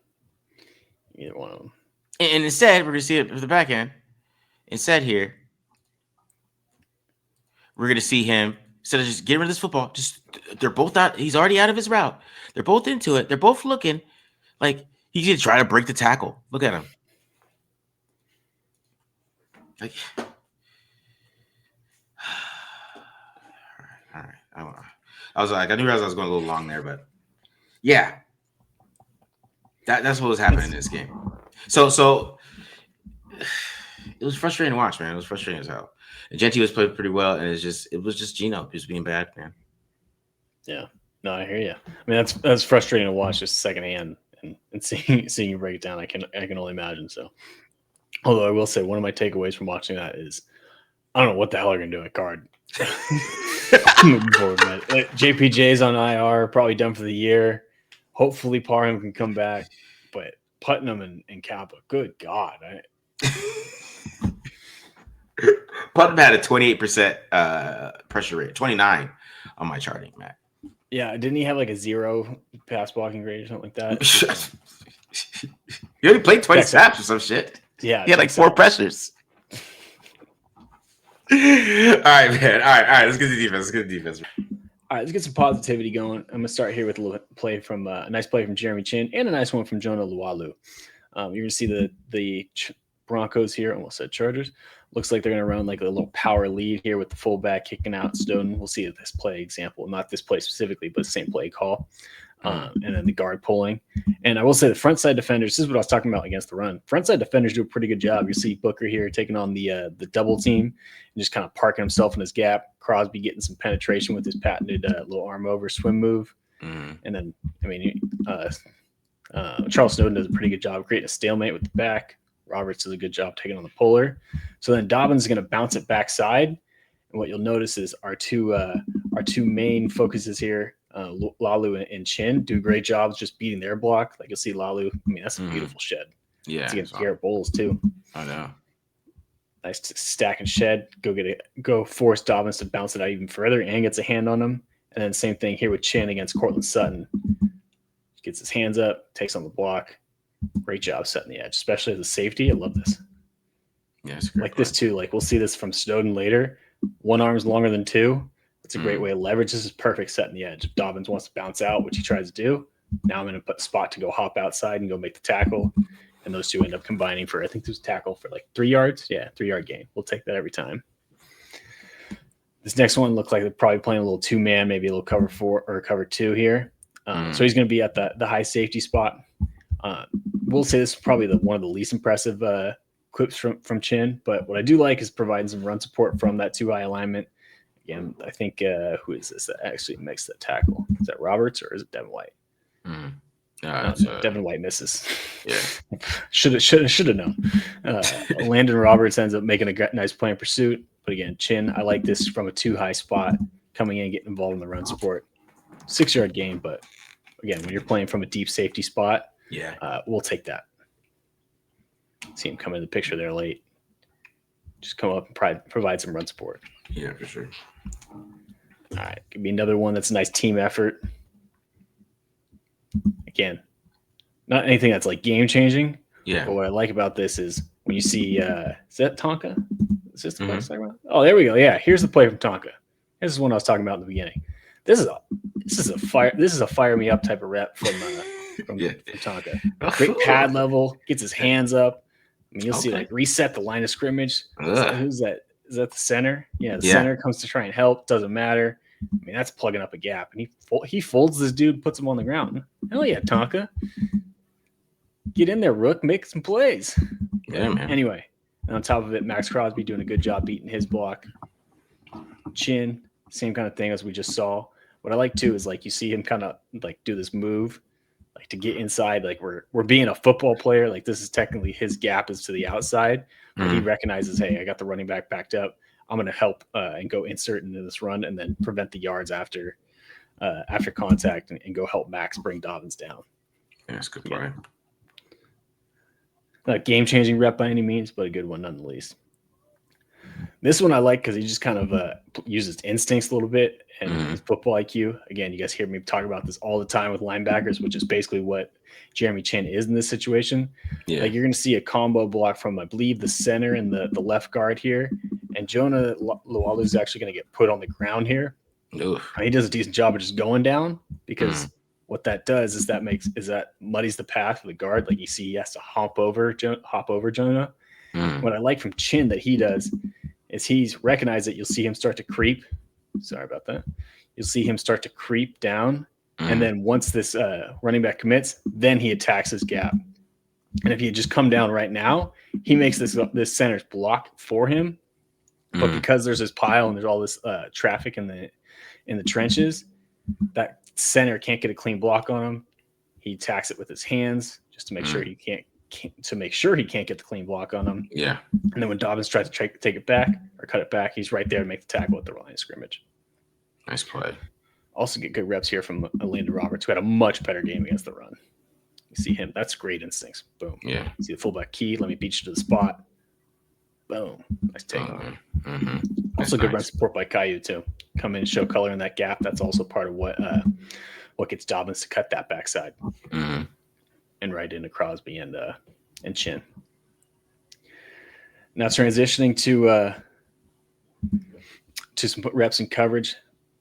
Either one of them. And instead, we're going to see it at the back end. Instead here, we're going to see him, instead of just getting rid of this football, they're both out. He's already out of his route. They're both into it. They're both looking like he's going to try to break the tackle. Look at him. Like, all right. I knew I was going a little long there, but yeah, that's what was happening in this game. So it was frustrating to watch, man. It was frustrating as hell. And Jeanty was playing pretty well, and it was just Geno just being bad, man. Yeah, no, I hear you. I mean, that's frustrating to watch just secondhand and seeing you break it down. I can only imagine. So. Although I will say one of my takeaways from watching that is I don't know what the hell they're going to do at guard. Moving forward, man. JPJ's on IR, probably done for the year. Hopefully Parham can come back. But Putnam and Kappa, good God. Putnam had a 28% pressure rate, 29 on my charting, Matt. Yeah, didn't he have like a 0 pass blocking grade or something like that? He only played 20 snaps or some shit. Yeah, he had like 4 pressures. All right, man. All right. Let's get the defense. All right, let's get some positivity going. I'm gonna start here with a play from a nice play from Jeremy Chinn and a nice one from Jonah Luwalu. You're gonna see the Broncos here, almost said Chargers. Looks like they're gonna run like a little power lead here with the fullback kicking out Snowden. We'll see this play example, not this play specifically, but the same play call. And then the guard pulling. And I will say the front side defenders, this is what I was talking about against the run. Front side defenders do a pretty good job. You see Booker here taking on the double team and just kind of parking himself in his gap. Crosby getting some penetration with his patented little arm over swim move. And then, Charles Snowden does a pretty good job of creating a stalemate with the back. Roberts does a good job taking on the puller. So then Dobbins is going to bounce it backside. And what you'll notice is our two main focuses here, Lalu and Chinn, do great jobs just beating their block. Like you'll see Lalu. I mean, that's a beautiful shed. Yeah, it's against Garrett Bowles too. I know. Nice stack and shed. Go force Dobbins to bounce it out even further and gets a hand on him. And then same thing here with Chinn against Cortland Sutton. Gets his hands up, takes on the block. Great job setting the edge, especially as a safety. I love this. Yeah, like this too. Like we'll see this from Snowden later. One arm's longer than two. It's a great way to leverage. This is perfect setting the edge. If Dobbins wants to bounce out, which he tries to do, now I'm going to put a spot to go hop outside and go make the tackle. And those two end up combining for, I think there's a tackle for like 3 yards. Yeah, 3-yard gain. We'll take that every time. This next one looks like they're probably playing a little 2-man, maybe a little cover 4 or cover 2 here. So he's going to be at the high safety spot. We'll say this is probably one of the least impressive clips from Chinn. But what I do like is providing some run support from that 2-high alignment. Again, I think who is this that actually makes the tackle? Is that Roberts or is it Devin White? Devin White misses. Yeah, should have known. Landon Roberts ends up making a nice play in pursuit. But again, Chinn, I like this from a 2-high spot, coming in and getting involved in the run support. 6-yard gain, but again, when you're playing from a deep safety spot, we'll take that. See him come in the picture there late. Just come up and provide some run support. Yeah, for sure. All right, give me another one that's a nice team effort. Again, not anything that's like game changing. Yeah. But what I like about this is when you see, is that Tonka? Is this the play I was talking about? Oh, there we go. Yeah, here's the play from Tonka. This is one I was talking about in the beginning. This is a fire me up type of rep from Tonka. Great pad level, gets his hands up. I mean, you'll see like reset the line of scrimmage. Who's that? Is that the center? Yeah, the center comes to try and help. Doesn't matter. I mean, that's plugging up a gap. And he folds this dude, puts him on the ground. Hell yeah, Tonka. Get in there, Rook. Make some plays. Yeah, man. Anyway, and on top of it, Max Crosby doing a good job beating his block. Chinn, same kind of thing as we just saw. What I like too is like you see him kind of like do this move, like to get inside. Like we're being a football player. Like this is technically his gap is to the outside. But he recognizes, hey, I got the running back backed up. I'm going to help and go insert into this run and then prevent the yards after contact and go help Max bring Dobbins down. Yeah, that's a good play. Not a game-changing rep by any means, but a good one nonetheless. This one I like because he just kind of uses instincts a little bit and his football IQ. Again, you guys hear me talk about this all the time with linebackers, which is basically what Jeremy Chinn is in this situation. Yeah. Like you're going to see a combo block from, I believe, the center and the left guard here. And Jonah Luwalu is actually going to get put on the ground here. He does a decent job of just going down because what that does is that muddies the path for the guard. Like you see, he has to hop over Jonah. What I like from Chinn that he does is he's recognized that you'll see him start to creep. Sorry about that. You'll see him start to creep down. And then once this running back commits, then he attacks his gap. And if he had just come down right now, he makes this center's block for him. But because there's this pile and there's all this traffic in the trenches, that center can't get a clean block on him. He attacks it with his hands just to make sure he can't get the clean block on him. Yeah. And then when Dobbins tries to take it back or cut it back, he's right there to make the tackle at the line of scrimmage. Nice play. Also get good reps here from Landon Roberts, who had a much better game against the run. You see him. That's great instincts. Boom. Yeah. See the fullback key. Let me beat you to the spot. Boom. Nice take on. Mm-hmm. Also, good run support by Caillou too. Come in and show color in that gap. That's also part of what gets Dobbins to cut that backside and right into Crosby and Chinn. Now transitioning to some reps and coverage.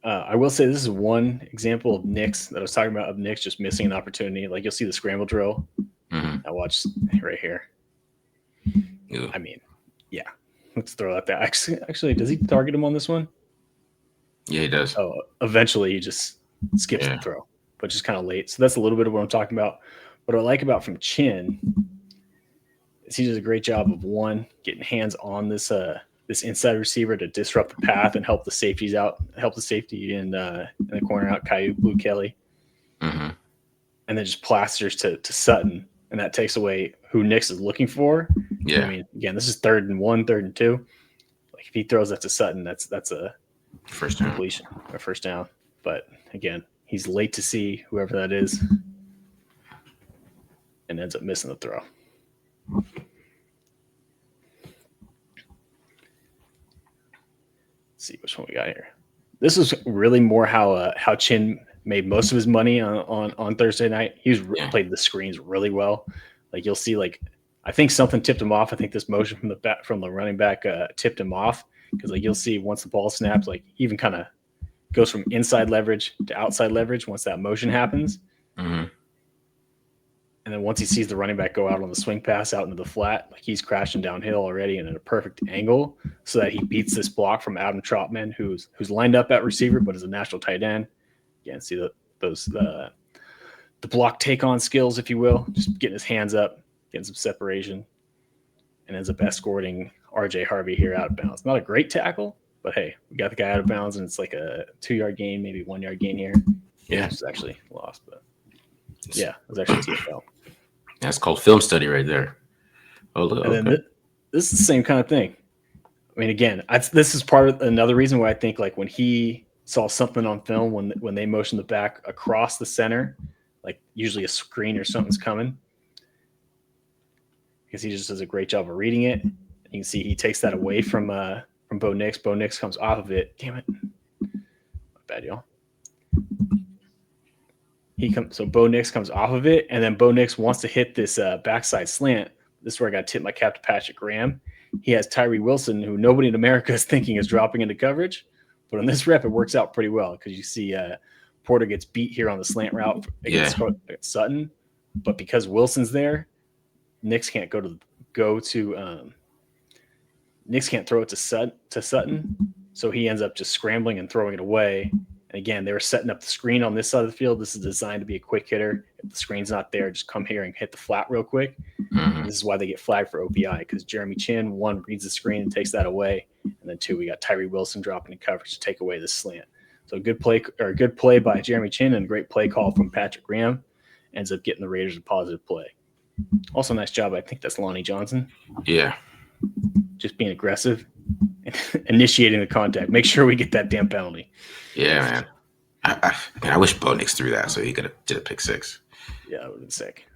I will say this is one example of Knicks that I was talking about, of Knicks just missing an opportunity. Like, you'll see the scramble drill. I watched right here. Ew. I mean, yeah. Let's throw that there. Actually, does he target him on this one? Yeah, he does. Oh, eventually he just skips the throw, but just kind of late. So that's a little bit of what I'm talking about. What I like about from Chinn is he does a great job of, one, getting hands on this inside receiver to disrupt the path and help the safeties out, help the safety in the corner out, Caillou, Blue Kelly, and then just plasters to Sutton, and that takes away who Knicks is looking for. Yeah. I mean, again, this is 3rd and 1, 3rd and 2. Like, if he throws that to Sutton, that's a first down. Completion, or first down. But again, he's late to see whoever that is and ends up missing the throw. Let's see which one we got here. This is really more how Chinn made most of his money on Thursday night. He played the screens really well. Like, you'll see, like, I think something tipped him off. I think this motion from the running back tipped him off, because, like, you'll see once the ball snaps, like, he even kind of goes from inside leverage to outside leverage once that motion happens. And then once he sees the running back go out on the swing pass out into the flat, like, he's crashing downhill already and at a perfect angle so that he beats this block from Adam Trautman, who's lined up at receiver but is a national tight end. Again, see the block take on skills, if you will, just getting his hands up, getting some separation, and ends up escorting RJ Harvey here out of bounds. Not a great tackle, but hey, we got the guy out of bounds, and it's like a 2-yard gain, maybe 1-yard gain here. Yeah, it's actually lost, but yeah, it was actually TFL. That's called film study right there. Oh, look. And then this is the same kind of thing. I mean, again, this is part of another reason why I think, like, when he saw something on film, when they motion the back across the center, like, usually a screen or something's coming, because he just does a great job of reading it. You can see he takes that away from Bo Nix. Bo Nix comes off of it. Damn it. My bad, y'all. So Bo Nix comes off of it, and then Bo Nix wants to hit this backside slant. This is where I got to tip my cap to Patrick Graham. He has Tyree Wilson, who nobody in America is thinking is dropping into coverage. But on this rep, it works out pretty well, because you see Porter gets beat here on the slant route against Sutton. But because Wilson's there, Nix can't Nix can't throw it to Sutton. So he ends up just scrambling and throwing it away. And again, they were setting up the screen on this side of the field. This is designed to be a quick hitter. If the screen's not there, just come here and hit the flat real quick. This is why they get flagged for OPI, because Jeremy Chinn, 1, reads the screen and takes that away. And then 2, we got Tyree Wilson dropping in coverage to take away the slant. So a good play by Jeremy Chinn and a great play call from Patrick Graham ends up getting the Raiders a positive play. Also, nice job. I think that's Lonnie Johnson. Yeah. Just being aggressive, initiating the contact. Make sure we get that damn penalty. Yeah, man. I wish Bo Nix threw that so he could have did a pick 6. Yeah, that would have been sick.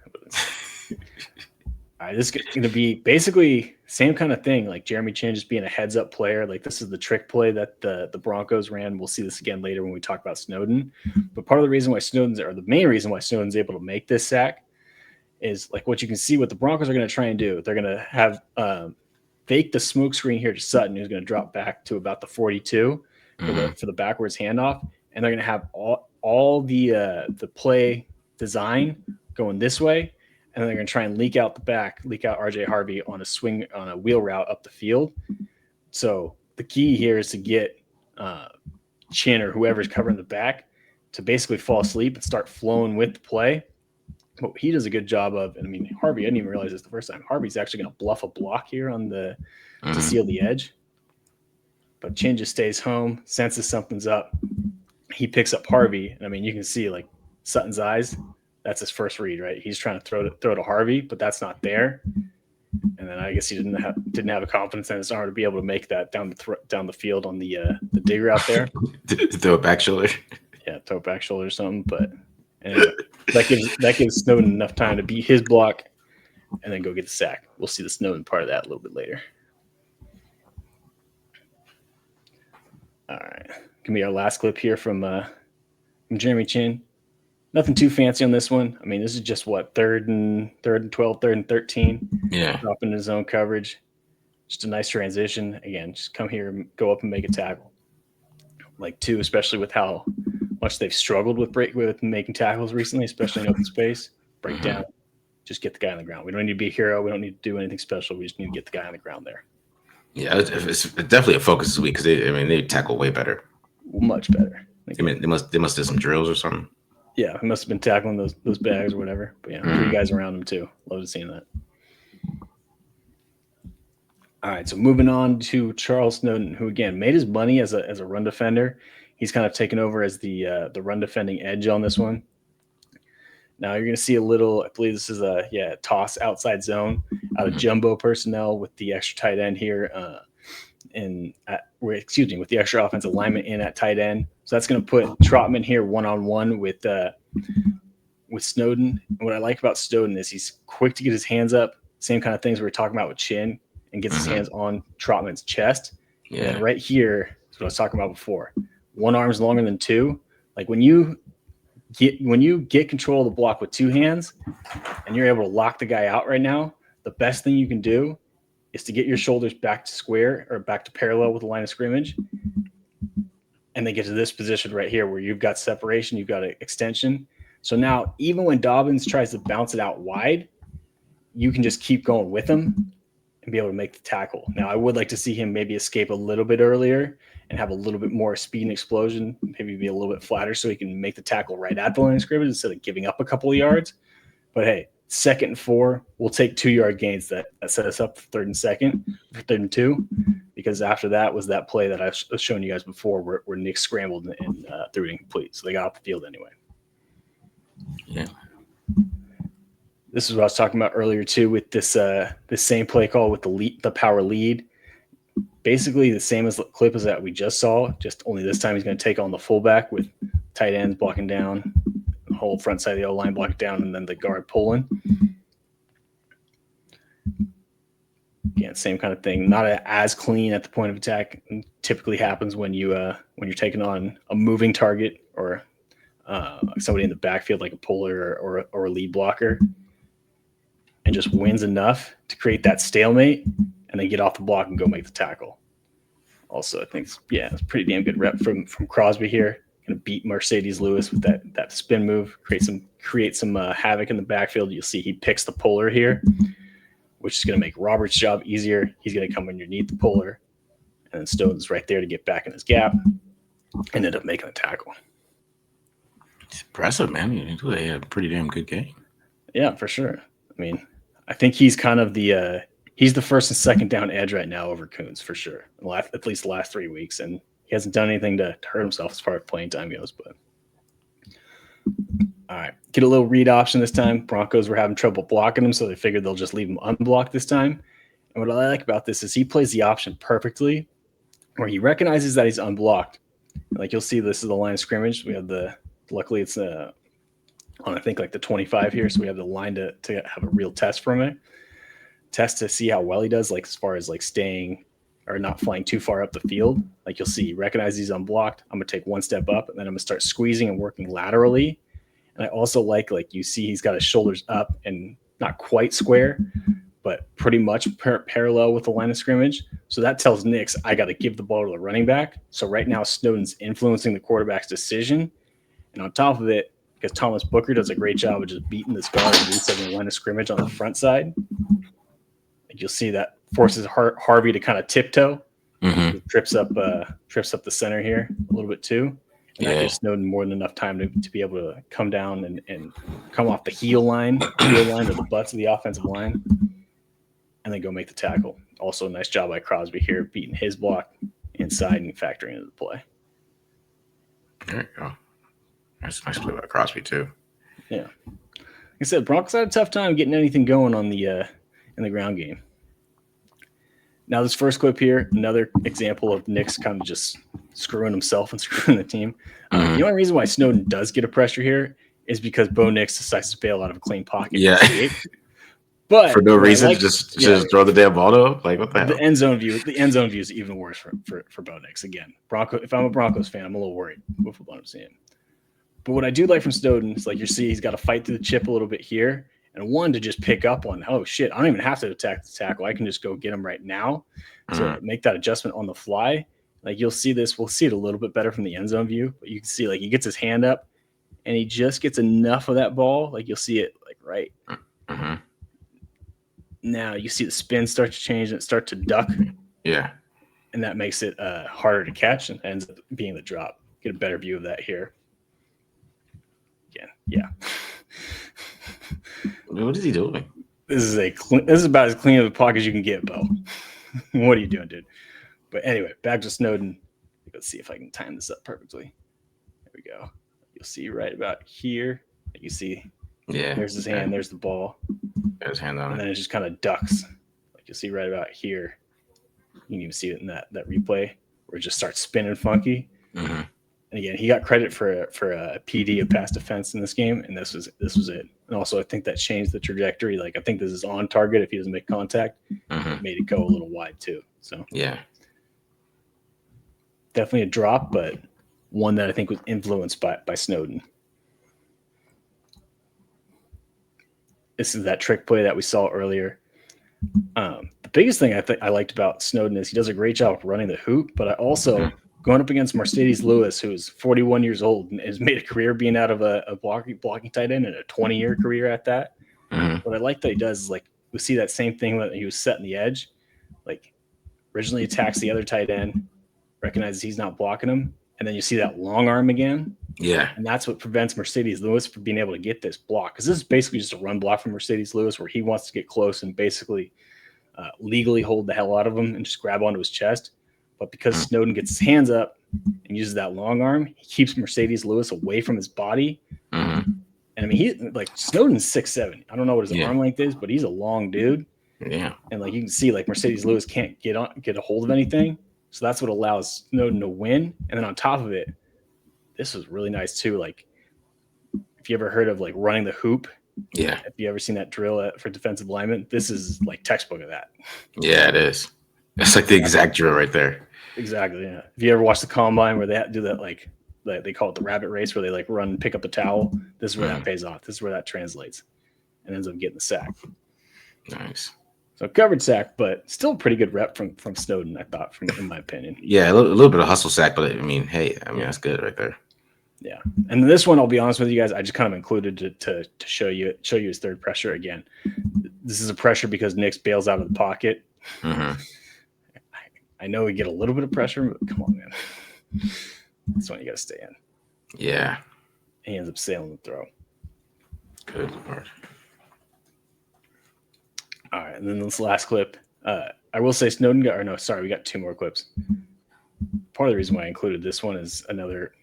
All right, this is going to be basically same kind of thing, like Jeremy Chinn just being a heads-up player. Like, this is the trick play that the Broncos ran. We'll see this again later when we talk about Snowden. But part of the reason why the main reason why Snowden's able to make this sack is, like, what you can see what the Broncos are going to try and do. They're going to have fake the smoke screen here to Sutton, who's going to drop back to about the 42 for the backwards handoff, and they're going to have all the play design going this way, and then they're going to try and leak out RJ Harvey on a wheel route up the field. So the key here is to get Chinn or whoever's covering the back to basically fall asleep and start flowing with the play. What he does a good job of, and I mean, Harvey, I didn't even realize this the first time. Harvey's actually going to bluff a block here to seal the edge. But Chinn just stays home, senses something's up. He picks up Harvey, and I mean, you can see, like, Sutton's eyes. That's his first read, right? He's trying to throw to Harvey, but that's not there. And then I guess he didn't have a confidence in his arm to be able to make that down the field on the dig route there. Throw it back shoulder. Yeah, throw it back shoulder or something. But anyway, that gives Snowden enough time to beat his block and then go get the sack. We'll see the Snowden part of that a little bit later. All right. Give me our last clip here from Jeremy Chinn. Nothing too fancy on this one. I mean, this is just what, third and 12, third and 13. Yeah. Dropping his own coverage. Just a nice transition. Again, just come here and go up and make a tackle. Like two, especially with how much they've struggled with making tackles recently, especially in open space. Break down. Just get the guy on the ground. We don't need to be a hero. We don't need to do anything special. We just need to get the guy on the ground there. Yeah, it's definitely a focus this week because they tackle way better. Much better. They must do some drills or something. Yeah, he must have been tackling those bags or whatever. But yeah, 3 guys around him too. Love seeing that. All right, so moving on to Charles Snowden, who again made his money as a run defender. He's kind of taken over as the run defending edge on this one. Now you're going to see a little. I believe this is a toss outside zone out of jumbo personnel with the extra tight end here, with the extra offensive lineman in at tight end. So that's going to put Trotman here 1-on-1 with Snowden. And what I like about Snowden is he's quick to get his hands up. Same kind of things we were talking about with Chinn, and gets his hands on Trotman's chest. Yeah. And right here is what I was talking about before. One arm's longer than two. Like when you get control of the block with 2 hands and you're able to lock the guy out right now, the best thing you can do is to get your shoulders back to square or back to parallel with the line of scrimmage. And then get to this position right here where you've got separation, you've got an extension. So now even when Dobbins tries to bounce it out wide, you can just keep going with him and be able to make the tackle. Now I would like to see him maybe escape a little bit earlier and have a little bit more speed and explosion, maybe be a little bit flatter so he can make the tackle right at the line of scrimmage instead of giving up a couple of yards. But hey, 2nd and 4, we'll take 2-yard gains that set us up for 3rd and 2nd, for 3rd and 2, because after that was that play that I was showing you guys before where Nick scrambled and threw it incomplete. So they got off the field anyway. Yeah. This is what I was talking about earlier too with this same play call with the power lead. Basically the same as the clip as that we just saw, just only this time he's going to take on the fullback with tight ends blocking down, the whole front side of the O-line blocking down, and then the guard pulling. Again, same kind of thing. Not as clean at the point of attack. It typically happens when you're taking on a moving target or somebody in the backfield like a puller or a lead blocker, and just wins enough to create that stalemate and then get off the block and go make the tackle. Also, I think it's a pretty damn good rep from Crosby here. Going to beat Mercedes Lewis with that spin move, create some havoc in the backfield. You'll see he picks the puller here, which is going to make Robert's job easier. He's going to come underneath the puller, and then Stone's right there to get back in his gap and end up making a tackle. It's impressive, man. You had a pretty damn good game. Yeah, for sure. I mean, I think he's kind of he's the 1st and 2nd down edge right now over Coons for sure. At least the last 3 weeks, and he hasn't done anything to hurt himself as far as playing time goes. But all right, get a little read option this time. Broncos were having trouble blocking him, so they figured they'll just leave him unblocked this time. And what I like about this is he plays the option perfectly, where he recognizes that he's unblocked. Like you'll see, this is the line of scrimmage. We have luckily it's on I think like the 25 here, so we have the line to have a real test from it. Test to see how well he does, like as far as like staying or not flying too far up the field. Like you'll see, recognize he's unblocked. I'm gonna take 1 step up, and then I'm gonna start squeezing and working laterally. And I also like you see he's got his shoulders up and not quite square, but pretty much parallel with the line of scrimmage. So that tells Nix I got to give the ball to the running back. So right now Snowden's influencing the quarterback's decision, and on top of it, because Thomas Booker does a great job of just beating this guard and resetting the line of scrimmage on the front side. You'll see that forces Harvey to kind of tiptoe. Mm-hmm. Trips up the center here a little bit too. And that gives Snowden more than enough time to be able to come down and come off the heel line or the butts of the offensive line, and then go make the tackle. Also, nice job by Crosby here, beating his block inside and factoring into the play. There you go. That's a nice play by Crosby too. Yeah. Like I said, Broncos had a tough time getting anything going on in the ground game. Now, this first clip here, another example of Nick's kind of just screwing himself and screwing the team. The only reason why Snowden does get a pressure here is because Bo Nix decides to bail out of a clean pocket. Yeah. But for no reason, just throw the damn ball to him. Like what the hell? The end zone view is even worse for Bo Nix. Again, if I'm a Broncos fan, I'm a little worried with what I'm seeing. But what I do like from Snowden is like he's got to fight through the chip a little bit here, and one to just pick up on. Oh shit, I don't even have to attack the tackle. I can just go get him right now to make that adjustment on the fly. Like you'll see this, we'll see it a little bit better from the end zone view. But you can see like he gets his hand up, and he just gets enough of that ball. Like you'll see it like right. Mm-hmm. Now you see the spin start to change and it start to duck. Yeah. And that makes it harder to catch and ends up being the drop. Get a better view of that here. Again, yeah. What is he doing? This is about as clean of a pocket as you can get, Bo. What are you doing, dude? But anyway, back to Snowden. Let's see if I can time this up perfectly. There we go. You'll see right about here. You see, there's his hand, there's the ball. Got his hand on and then it just kind of ducks. Like you'll see right about here. You can even see it in that replay where it just starts spinning funky. Mm-hmm. And again, he got credit for a PD, a pass defense in this game, and this was it. And also, I think that changed the trajectory. Like I think this is on target if he doesn't make contact. It made it go a little wide too. So yeah, definitely a drop, but one that I think was influenced by Snowden. This is that trick play that we saw earlier. The biggest thing I liked about Snowden is he does a great job of running the hoop, but I also going up against Mercedes Lewis, who's 41 years old and has made a career being out of a blocking tight end and a 20-year career at that. What I like that he does is like we see that same thing when he was setting the edge, like originally attacks the other tight end, recognizes he's not blocking him, and then you see that long arm again. Yeah. And that's what prevents Mercedes Lewis from being able to get this block. Because this is basically just a run block from Mercedes Lewis where he wants to get close and basically legally hold the hell out of him and just grab onto his chest. But because Snowden gets his hands up and uses that long arm, he keeps Mercedes Lewis away from his body. And I mean, he like Snowden's 6'7". I don't know what his arm length is, but he's a long dude. Yeah. And like you can see, like Mercedes Lewis can't get a hold of anything. So that's what allows Snowden to win. And then on top of it, this was really nice too. Like, if you ever heard of like running the hoop, yeah. If you ever seen that drill for defensive linemen, this is like textbook of that. Yeah, it is. It's like the exact drill right there. Exactly. Yeah. If you ever watch the combine where they do that, like they call it the rabbit race, where they like run and pick up a towel. This is where that pays off. This is where that translates, and ends up getting the sack. Nice. So covered sack, but still a pretty good rep from Snowden, I thought, in my opinion. Yeah, a little bit of hustle sack, but I mean, hey, that's good right there. Yeah, and this one, I'll be honest with you guys, I just kind of included to show you his third pressure again. This is a pressure because Nix bails out of the pocket. I know we get a little bit of pressure, but come on, man. This one you got to stay in. Yeah. He ends up sailing the throw. Good Lord. All right, and then this last clip, I will say Snowden we got two more clips. Part of the reason why I included this one is another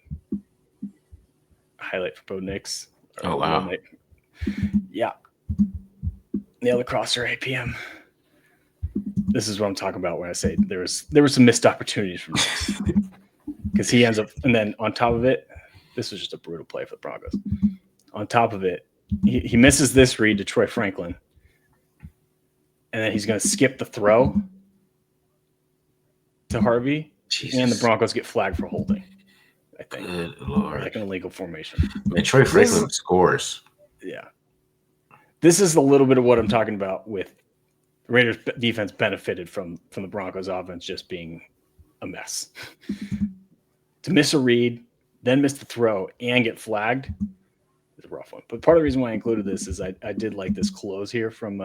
highlight for Bo Nix. Oh, wow. Yeah. Nail the crosser APM. This is what I'm talking about when I say there were some missed opportunities from Nix. Because he ends up, and then on top of it, this was just a brutal play for the Broncos. On top of it, he misses this read to Troy Franklin. And then he's going to skip the throw to Harvey. Jesus. And the Broncos get flagged for holding, I think. Good Lord. Like an illegal formation. Man, Troy Franklin scores. Yeah. This is a little bit of what I'm talking about with the Raiders defense benefited from the Broncos offense just being a mess. To miss a read, then miss the throw, and get flagged is a rough one. But part of the reason why I included this is I did like this close here from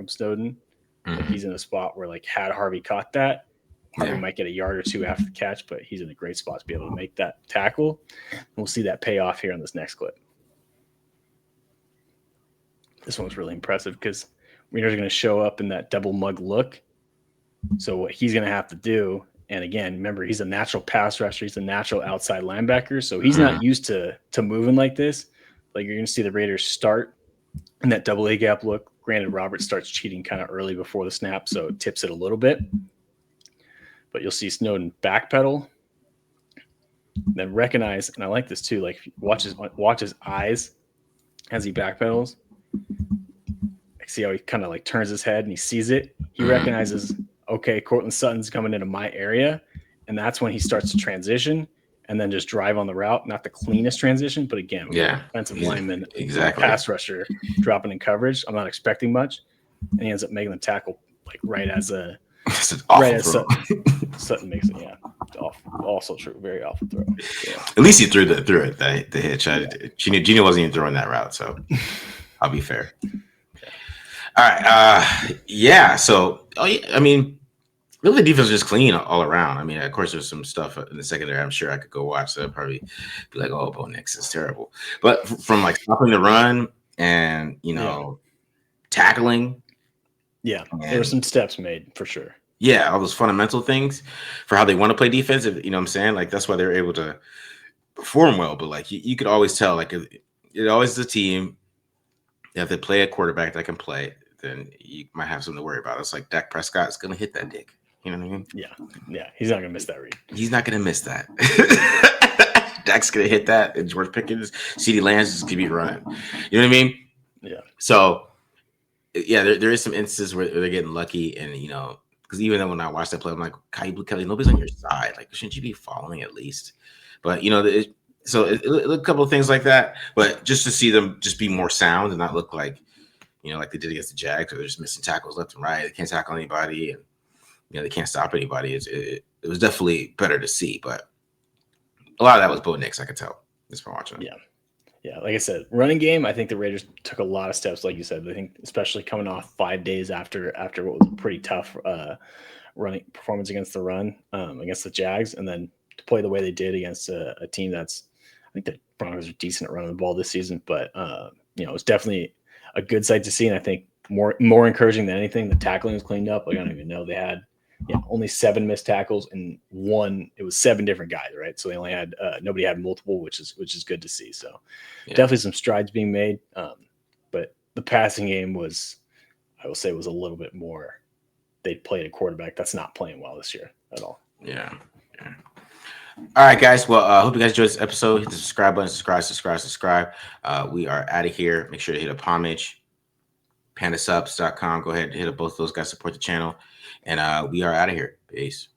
Snowden. Like he's in a spot where, like, had Harvey caught that, Harvey might get a yard or two after the catch, but he's in a great spot to be able to make that tackle. And we'll see that pay off here in this next clip. This one's really impressive because Raiders are going to show up in that double mug look. So what he's going to have to do, and again, remember, he's a natural pass rusher. He's a natural outside linebacker. So he's not used to moving like this. Like, you're going to see the Raiders start in that double A gap look. Granted, Robert starts cheating kind of early before the snap, so it tips it a little bit. But you'll see Snowden backpedal, then recognize, and I like this too, like watch his eyes as he backpedals. see how he kind of like turns his head and he sees it. He recognizes, okay, Cortland Sutton's coming into my area. And that's when he starts to transition and then just drive on the route. Not the cleanest transition, but again, offensive lineman, pass rusher, dropping in coverage. I'm not expecting much. And he ends up making the tackle like right as Sutton makes it. Yeah, also true. Very awful throw. Yeah. At least he threw the hitch. Geno wasn't even throwing that route, so I'll be fair. All right. Yeah. So, I mean, really, the defense was just clean all around. I mean, of course, there's some stuff in the secondary. I'm sure I could go watch that. Probably be like, "Oh, Bo Nix is terrible." But from like stopping the run and tackling. Yeah, there were some steps made for sure. Yeah, all those fundamental things for how they want to play defense. You know what I'm saying? Like, that's why they're able to perform well. But, like, you could always tell, like, it always is a team. If they play a quarterback that can play, then you might have something to worry about. It's like Dak Prescott's going to hit that dick. You know what I mean? Yeah. He's not going to miss that read. He's not going to miss that. Dak's going to hit that. And George Pickens, CeeDee Lamb's is going to be running. You know what I mean? Yeah. So, yeah, there is some instances where they're getting lucky, and because even though when I watch that play, I'm like, Kyle Kelly, nobody's on your side. Like, shouldn't you be following at least? But so a couple of things like that. But just to see them just be more sound and not look like, like they did against the Jags, where they're just missing tackles left and right. They can't tackle anybody, and they can't stop anybody. It was definitely better to see, but a lot of that was Bo Nix. I could tell just from watching. Yeah, like I said, running game, I think the Raiders took a lot of steps, like you said. I think especially coming off 5 days after what was a pretty tough running performance against the run, against the Jags, and then to play the way they did against a team that's, I think the Broncos are decent at running the ball this season, but it was definitely a good sight to see, and I think more encouraging than anything, the tackling was cleaned up. Like, I don't even know, they had only 7 missed tackles, and it was 7 different guys, right? So they only had nobody had multiple, which is good to see. So definitely some strides being made. But the passing game I will say, was a little bit more. They played a quarterback that's not playing well this year at all. Yeah. All right, guys. Well, I hope you guys enjoyed this episode. Hit the subscribe button. Subscribe. We are out of here. Make sure to hit up homage, pandasubs.com. Go ahead and hit up both of those guys. Support the channel. And we are out of here. Peace.